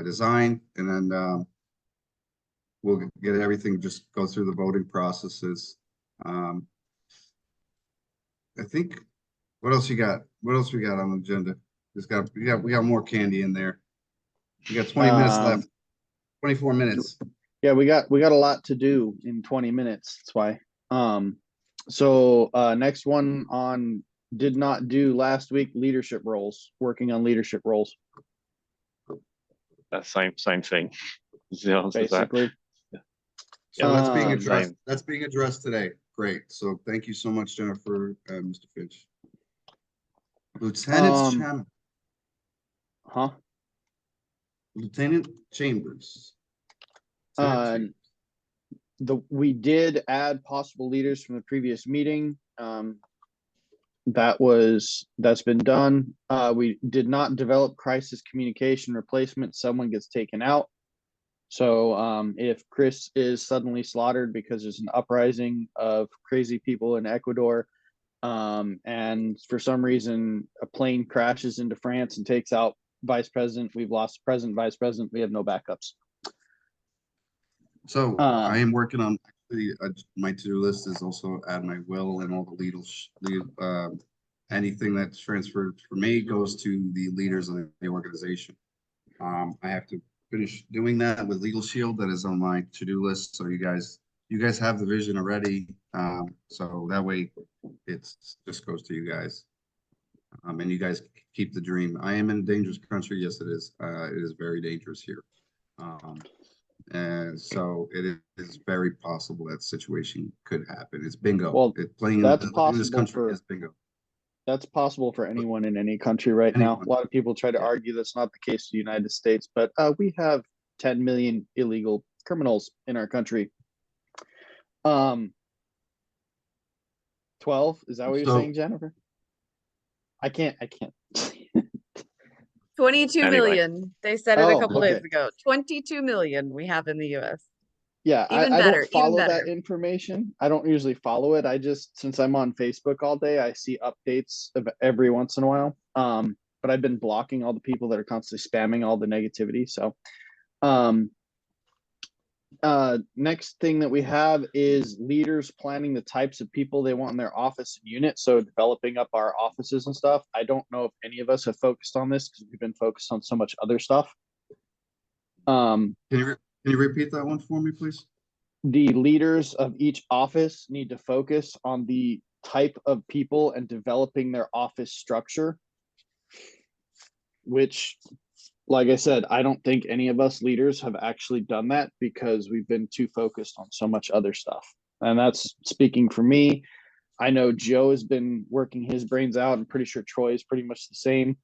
design, and then we'll get everything, just go through the voting processes. I think, what else you got? What else we got on the agenda? We got more candy in there. We got 20 minutes left. 24 minutes. Yeah, we got a lot to do in 20 minutes. That's why. So next one on did not do last week, leadership roles, working on leadership roles. That same thing. Is the answer to that. Basically. So that's being Um, addressed. same. That's being addressed today. Great. So thank you so much, Jennifer, Mr. Finch. Lieutenant Chambers. Huh? Lieutenant Chambers. We did add possible leaders from the previous meeting. That's been done. We did not develop crisis communication replacement. Someone gets taken out. So if Chris is suddenly slaughtered because there's an uprising of crazy people in Ecuador, and for some reason a plane crashes into France and takes out vice president, we've lost president, vice president, we have no backups. So I am working on my to-do list is also add my will and all the legal anything that's transferred for me goes to the leaders of the organization. I have to finish doing that with Legal Shield. That is on my to-do list. So you guys have the vision already. So that way it's just goes to you guys. And you guys keep the dream. I am in a dangerous country. Yes, it is. It is very dangerous here. And so it is very possible that situation could happen. It's bingo. Well, playing that's in this country possible is bingo. That's possible for anyone in any country right now. Anyone. A lot of people try to argue that's not the case in the United States, but we have 10 million illegal criminals in our country. 12, is that what you're saying, Jennifer? I can't. 22 Anyway. million. They said it a couple okay. days ago. 22 million we have in the US. Yeah, Even I better, don't follow even that better. information. I don't usually follow it. I just, since I'm on Facebook all day, I see updates of every once in a while. But I've been blocking all the people that are constantly spamming all the negativity. So, next thing that we have is leaders planning the types of people they want in their office and unit. So developing up our offices and stuff. I don't know if any of us have focused on this because we've been focused on so much other stuff. Can you repeat that one for me, please? The leaders of each office need to focus on the type of people and developing their office structure, which, like I said, I don't think any of us leaders have actually done that because we've been too focused on so much other stuff. And that's speaking for me. I know Joe has been working his brains out. I'm pretty sure Troy is pretty much the same.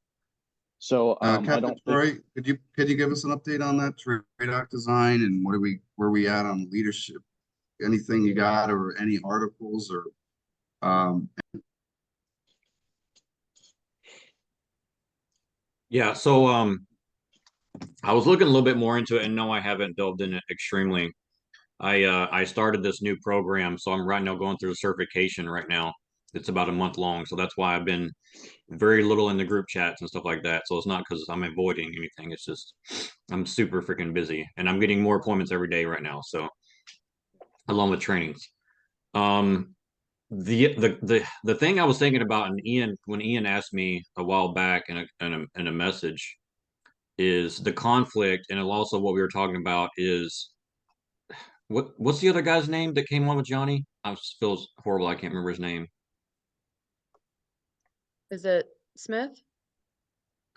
So I Captain don't think, Troy, could you give us an update on that trade-off design and where we at on leadership? Anything you got or any articles or Yeah, so I was looking a little bit more into it, and no, I haven't delved in it extremely. I started this new program, so I'm right now going through the certification right now. It's about a month long, so that's why I've been very little in the group chats and stuff like that. So it's not because I'm avoiding anything. It's just I'm super freaking busy, and I'm getting more appointments every day right now. So along with trainings. Um, the thing I was thinking about, and when Ian asked me a while back in a message, is the conflict, and also what we were talking about is what's the other guy's name that came on with Johnny? I feels horrible. I can't remember his name. Is it Smith?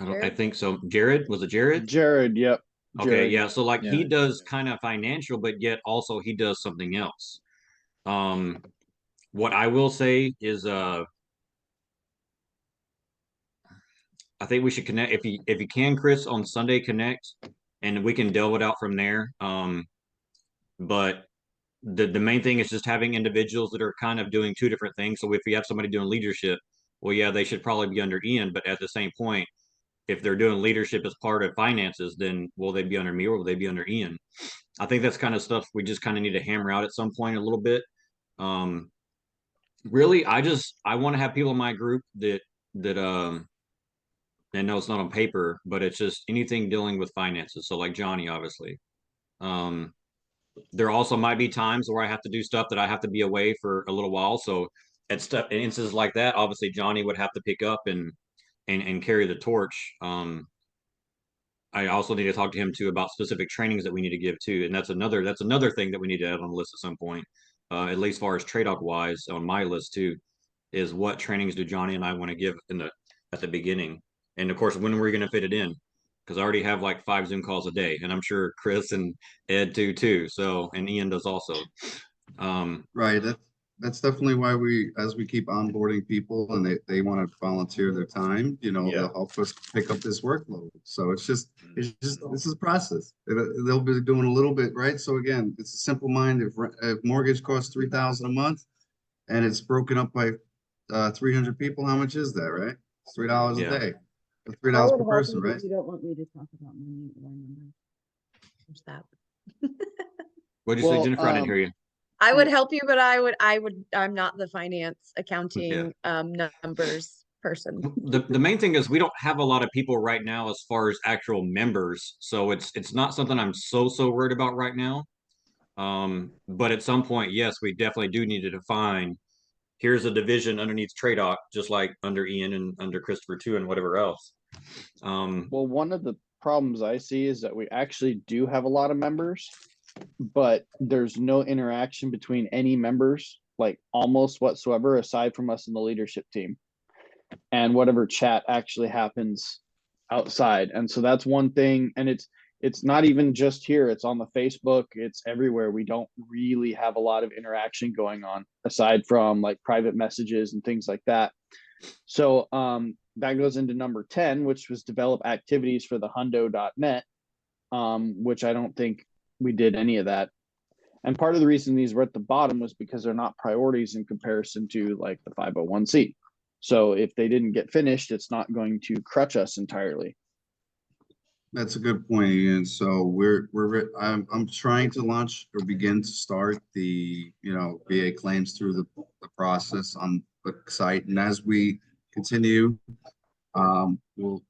I Jared? think so. Jared, was it Jared? Jared, yep. Okay, Jared. yeah. So like Yeah. he does kind of financial, but yet also he does something else. What I will say is I think we should connect if you can, Chris, on Sunday connect, and we can delve it out from there. But the main thing is just having individuals that are kind of doing two different things. So if you have somebody doing leadership, well, yeah, they should probably be under Ian, but at the same point, if they're doing leadership as part of finances, then will they be under me or will they be under Ian? I think that's kind of stuff we just kind of need to hammer out at some point a little bit. Really, I want to have people in my group that and no, it's not on paper, but it's just anything dealing with finances. So like Johnny, obviously. There also might be times where I have to do stuff that I have to be away for a little while. So at stuff instances like that, obviously Johnny would have to pick up and carry the torch. I also need to talk to him too about specific trainings that we need to give too, and that's another thing that we need to add on the list at some point. At least as far as trade off wise on my list too, is what trainings do Johnny and I want to give at the beginning, and of course when we're going to fit it in, because I already have like 5 Zoom calls a day, and I'm sure Chris and Ed too. So and Ian does also. right? That's definitely why as we keep onboarding people and they want to volunteer their time, they'll help us pick up this workload. So it's just this is a process. They'll be doing a little bit, right? So again, it's a simple mind. If mortgage costs $3,000 a month and it's broken up by 300 people, how much is that, right? It's $3 a day. $3 per person, right? You don't want me to talk about money or numbers. There's that. What did you say, Jennifer? I didn't hear you. I would help you, but I'm not the finance accounting numbers person. The main thing is we don't have a lot of people right now as far as actual members, so it's not something I'm so worried about right now. But at some point, yes, we definitely do need to define. Here's a division underneath Tradoc, just like under Ian and under Christopher too, and whatever else. Well, one of the problems I see is that we actually do have a lot of members, but there's no interaction between any members, like almost whatsoever, aside from us in the leadership team and whatever chat actually happens outside. And so that's one thing. And it's not even just here, it's on the Facebook, it's everywhere. We don't really have a lot of interaction going on aside from like private messages and things like that. So that goes into number 10, which was develop activities for the hundo.net, which I don't think we did any of that. And part of the reason these were at the bottom was because they're not priorities in comparison to like the 501c. So if they didn't get finished, it's not going to crutch us entirely. That's a good point, Ian. So I'm trying to launch or begin to start the VA claims through the process on the site, and as we continue, we'll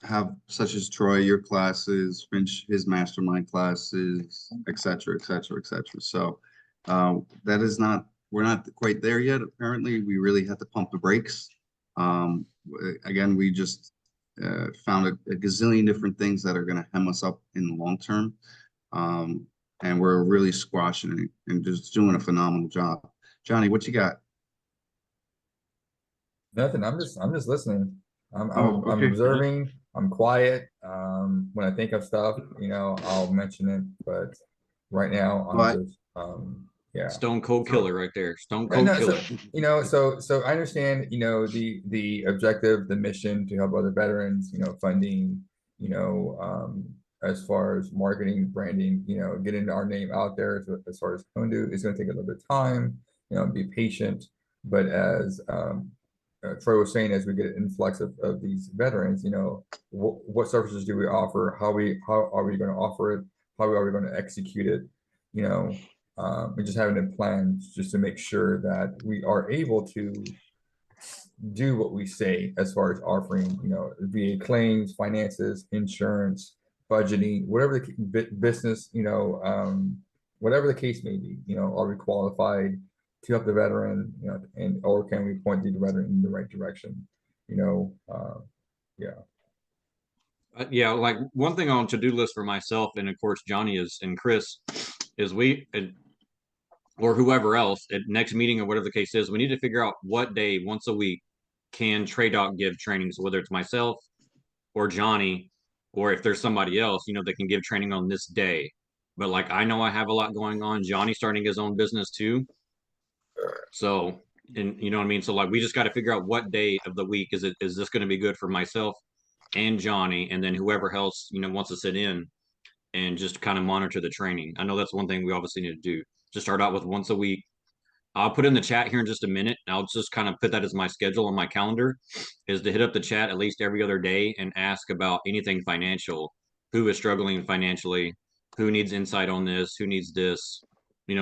have such as Troy, your classes, Finch, his mastermind classes, et cetera, et cetera, et cetera. So that is not, we're not quite there yet. Apparently, we really had to pump the brakes. Again, we just found a gazillion different things that are going to hem us up in the long term. And we're really squashing it and just doing a phenomenal job. Johnny, what you got? Nothing. I'm just listening. I'm okay. observing. I'm quiet. When I think of stuff, I'll mention it. But right now, I'm just Yeah. Stone cold So- killer right there. Stone Yeah, cold no, killer. so I understand, the objective, the mission to help other veterans, funding, as far as marketing, branding, getting our name out there as far as HUNDO is going to take a little bit of time, be patient. But as Troy was saying, as we get an influx of these veterans, what services do we offer? How are we going to offer it? How are we going to execute it? And just having a plan just to make sure that we are able to do what we say as far as offering, VA claims, finances, insurance, budgeting, whatever the business, whatever the case may be, are we qualified to help the veteran, or can we point the veteran in the right direction? Yeah. Yeah, like one thing on to-do list for myself, and of course Johnny and Chris, is or whoever else at next meeting or whatever the case is, we need to figure out what day once a week can TraDoc give training. So whether it's myself or Johnny, or if there's somebody else, that can give training on this day. But like I know I have a lot going on. Johnny's starting his own business too. So, and you know what I mean? So like we just got to figure out what day of the week is this going to be good for myself and Johnny, and then whoever else, wants to sit in and just kind of monitor the training. I know that's one thing we obviously need to do. Just start out with once a week. I'll put in the chat here in just a minute. I'll just kind of put that as my schedule on my calendar, is to hit up the chat at least every other day and ask about anything financial. Who is struggling financially? Who needs insight on this? Who needs this?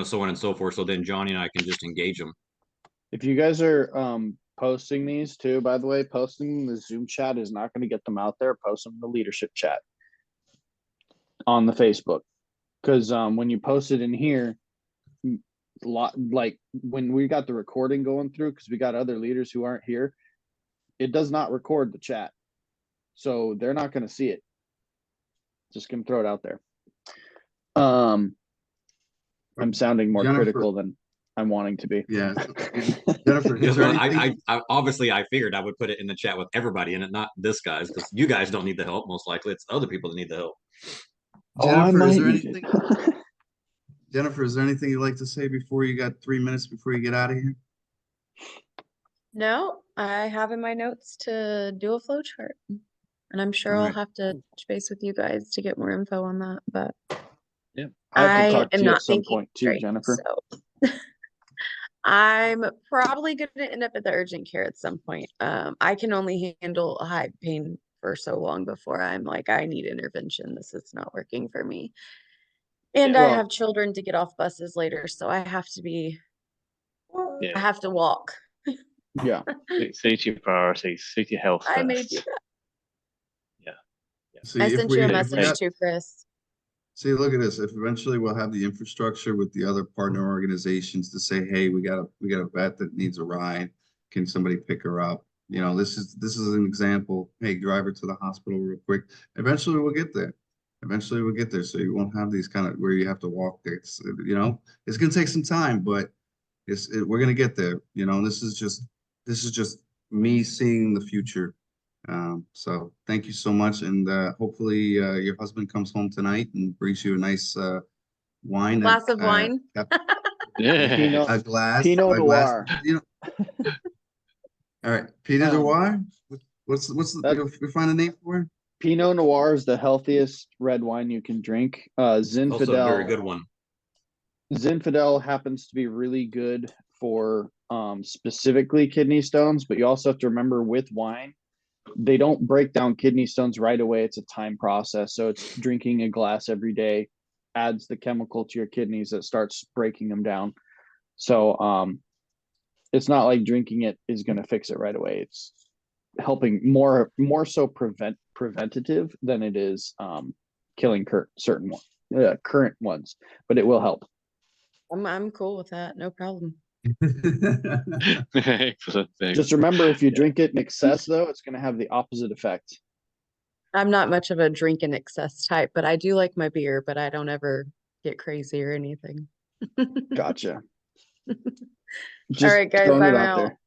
So on and so forth. So then Johnny and I can just engage them. If you guys are posting these too, by the way, posting the Zoom chat is not going to get them out there. Post them in the leadership chat on the Facebook, because when you post it in here, like when we got the recording going through, because we got other leaders who aren't here, it does not record the chat, so they're not going to see it. Just gonna throw it out there. I'm sounding more Jennifer, critical than I'm wanting to be. Yeah. Jennifer, is Because there I anything? obviously I figured I would put it in the chat with everybody in it, not this guys, because you guys don't need the help. Most likely, it's other people that need the help. Jennifer, is there need anything? Jennifer, is there anything you'd like to say before you got 3 minutes before you get out of here? No, I have in my notes to do a flow chart. And I'm sure All I'll right. have to touch base with you guys to get more info on that, but Yeah, I have to I talk to am you not at some thinking point too, straight, Jennifer. so I'm probably going to end up at the urgent care at some point. I can only handle high pain for so long before I'm like, I need intervention. This is not working for me. And Yeah, I well- have children to get off buses later, so I have to be, I Yeah. have to walk. Yeah, See to your priorities, see to your health I may first. do that. See, I if sent we, you a if we message got, too, Chris. see, look at this. If eventually we'll have the infrastructure with the other partner organizations to say, hey, we got a vet that needs a ride. Can somebody pick her up? This is an example. Hey, drive her to the hospital real quick. Eventually we'll get there. Eventually we'll get there. So you won't have these kind of where you have to walk there. It's gonna take some time, but we're gonna get there. This is just me seeing the future. So thank you so much, and hopefully your husband comes home tonight and brings you a nice wine. Glass of wine. Yeah. Pinot, A glass. Pinot a glass. Noir. All right, Pinot Um, Noir. What's that- you find a name for it? Pinot Noir is the healthiest red wine you can drink. Also a very Zinfandel. good one. Zinfandel happens to be really good for specifically kidney stones, but you also have to remember with wine, they don't break down kidney stones right away. It's a time process. So it's drinking a glass every day adds the chemical to your kidneys that starts breaking them down. So it's not like drinking it is going to fix it right away. It's helping more so preventative than it is killing current ones, but it will help. I'm cool with that. No problem. Excellent. Just remember, if you drink it in excess, though, it's going to have the opposite effect. I'm not much of a drink in excess type, but I do like my beer, but I don't ever get crazy or anything. Gotcha. All Just right, guys, throwing it I'm out out. there.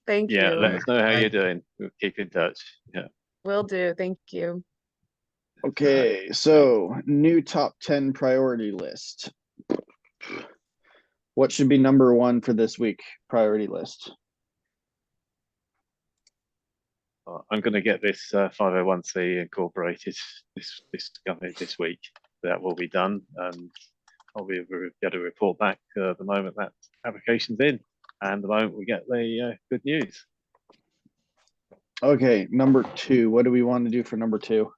Thank Yeah, you. let us know how Right. you're doing. We'll keep in touch. Yeah. Will do. Thank you. Okay, so new top 10 priority list. What should be number one for this week priority list? I'm going to get this 501c incorporated this week. That will be done, and I'll be able to report back the moment that application's in, and the moment we get the good news. Okay, number two. What do we want to do for number two?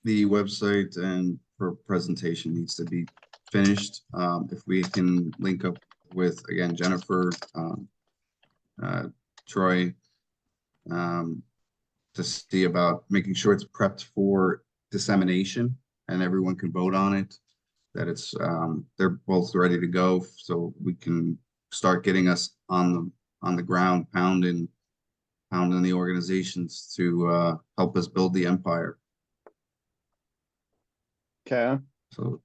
The website and presentation needs to be finished. If we can link up with, again, Jennifer, Troy, to see about making sure it's prepped for dissemination and everyone can vote on it, that it's they're both ready to go, so we can start getting us on the ground, pounding the organizations to help us build the empire. Okay. So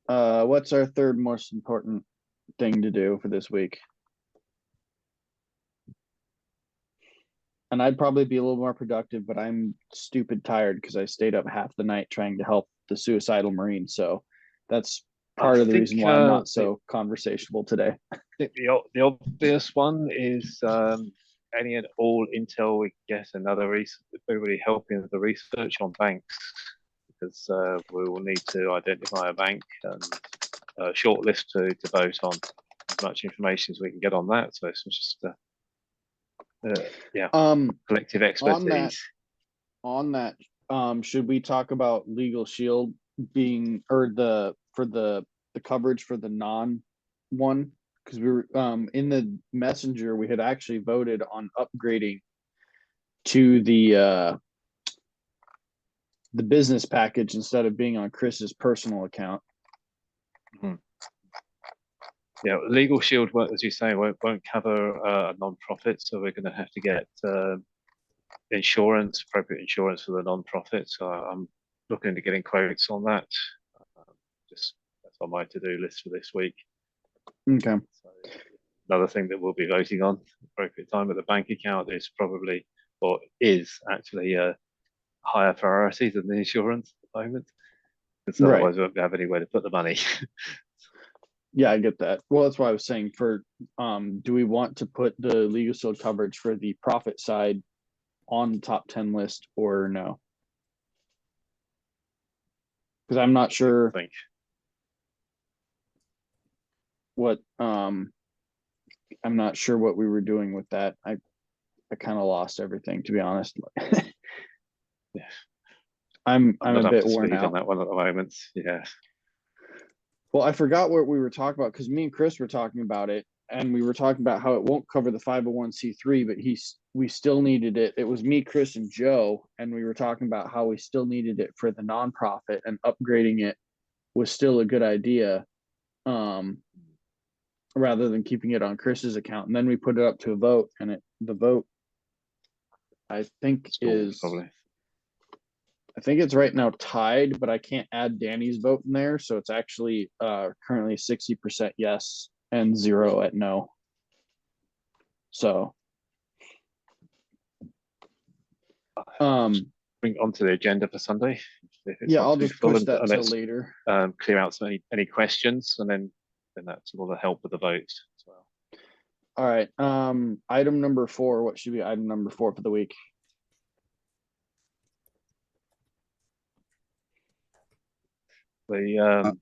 what's our third most important thing to do for this week? And I'd probably be a little more productive, but I'm stupid tired because I stayed up half the night trying to help the suicidal Marine. So that's part of the reason why I'm not so conversational today. I think the obvious one is any and all intel we get, everybody helping with the research on banks, because we will need to identify a bank and a short list to vote on. As much information as we can get on that. So it's just collective expertise. On that, should we talk about Legal Shield being, or for the coverage for the non one? Because we were in the messenger, we had actually voted on upgrading to the business package instead of being on Chris's personal account. Mm-hmm. Yeah, Legal Shield, as you say, won't cover a non-profit, so we're going to have to get appropriate insurance for the non-profit. So I'm looking into getting quotes on that. Just that's on my to-do list for this week. Okay. So another thing that we'll be voting on appropriate time with the bank account is actually a higher priority than the insurance at the moment, because otherwise we won't have anywhere to put the money. Yeah, I get that. Well, that's why I was saying do we want to put the Legal Shield coverage for the profit side on the top 10 list or no? Because I'm not sure what I'm not sure what we were doing with that. I kind of lost everything, to be honest. Yeah. I'm a bit worn out on that one at the moment. Yeah. Well, I forgot what we were talking about because me and Chris were talking about it, and we were talking about how it won't cover the 501c3, but we still needed it. It was me, Chris, and Joe, and we were talking about how we still needed it for the nonprofit, and upgrading it was still a good idea, rather than keeping it on Chris's account. And then we put it up to a vote, and the vote, I think it's right now tied, but I can't add Danny's vote in there. So it's actually currently 60% yes and 0 at no. So bring it onto the agenda for Sunday. Yeah, I'll just push that till later. Clear out any questions, and then that's all the help with the votes as well. All right. Item number 4. What should be item number 4 for the week? The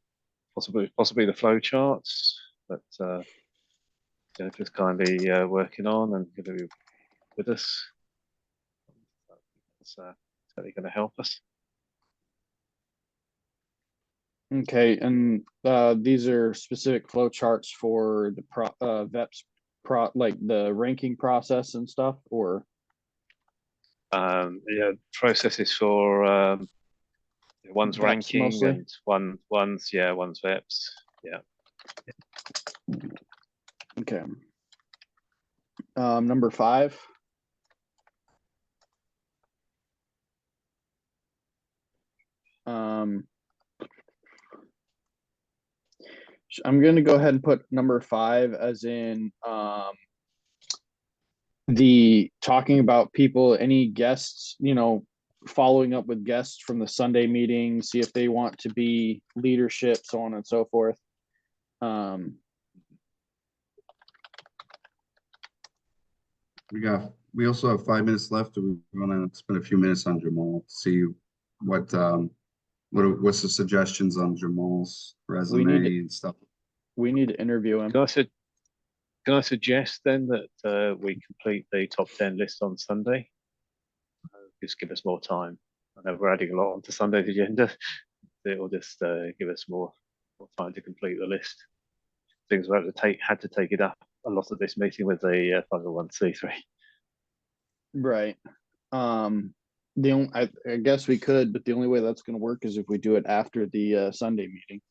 possibly the flow charts that Jennifer's kindly working on and going to be with us. It's certainly going to help us. Okay, and these are specific flow charts for the VEPS like the ranking process and stuff, or processes for one's VEPS ranking mostly? and one's VEPS. Yeah. Okay. Number 5. I'm going to go ahead and put number 5 as in the talking about people, any guests, following up with guests from the Sunday meeting, see if they want to be leadership, so on and so forth. We also have 5 minutes left. Do we want to spend a few minutes on Jamal? See what's the suggestions on Jamal's resume and stuff. We need to interview him. Can I suggest then that we complete the top 10 list on Sunday? Just give us more time. I know we're adding a lot onto Sunday's agenda. It will just give us more time to complete the list. Things we had to take it up a lot of this meeting with the 501c3. Right. I guess we could, but the only way that's going to work is if we do it after the Sunday meeting.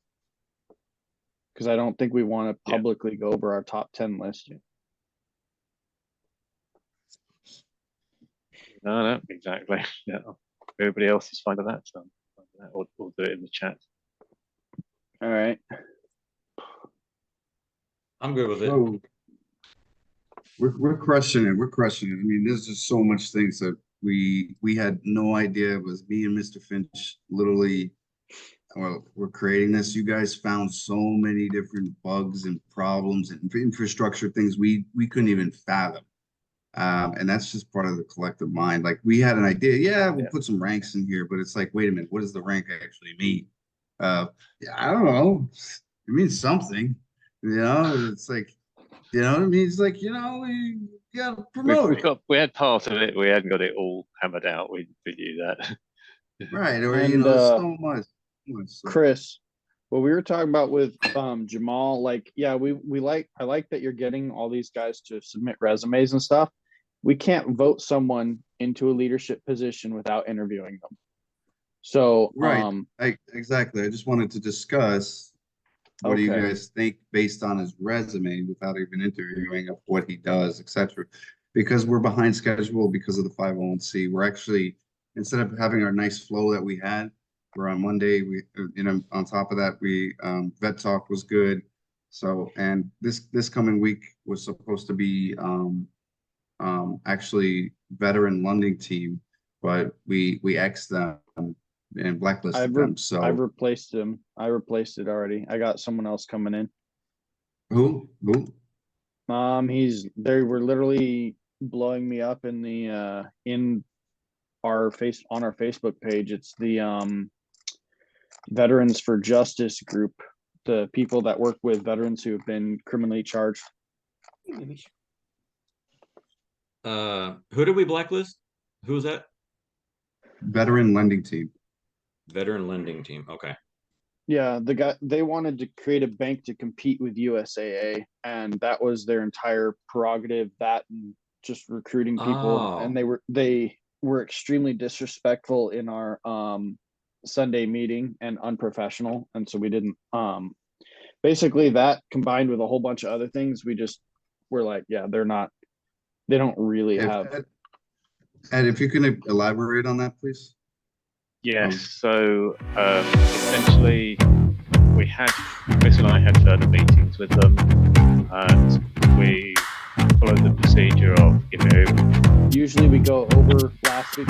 Because I don't think we want to publicly go over our top 10 list. No, exactly. Yeah, everybody else is fine with that, so we'll do it in the chat. All right. I'm good with it. Oh, we're crushing it. We're crushing it. I mean, there's just so much things that we had no idea. It was me and Mr. Finch literally. Well, we're creating this. You guys found so many different bugs and problems and infrastructure things we couldn't even fathom. And that's just part of the collective mind. Like we had an idea, we'll put some ranks in here, but it's like, wait a minute, what does the rank actually mean? I don't know. It means something. It's like, it means like, we gotta promote it. We had part of it. We hadn't got it all hammered out. We knew that. Right. Or And, so much. Chris, what we were talking about with Jamal, like, I like that you're getting all these guys to submit resumes and stuff. We can't vote someone into a leadership position without interviewing them. So right. Exactly. I just wanted to discuss what do you guys think based on his resume without even interviewing of what he does, etc. Because we're behind schedule because of the 501c. We're actually, instead of having our nice flow that we had, we're on Monday. We, on top of that, we vet talk was good. So, and this coming week was supposed to be actually veteran Lunding team, but we X'd them and blacklisted them. So I've replaced him. I replaced it already. I got someone else coming in. Who? They were literally blowing me up in the on our Facebook page. It's the Veterans for Justice group, the people that work with veterans who have been criminally charged. Who did we blacklist? Who was that? Veteran lending team. Veteran lending team. Okay. Yeah, they wanted to create a bank to compete with USAA, and that was their entire prerogative. That and just recruiting people, and they were extremely disrespectful in our Sunday meeting and unprofessional, and so we didn't. Basically, that combined with a whole bunch of other things, we just were like, they don't really have. Ed, if you can elaborate on that, please. Yes. So essentially, Chris and I had further meetings with them, and we followed the procedure of giving over. Usually, we go over last week.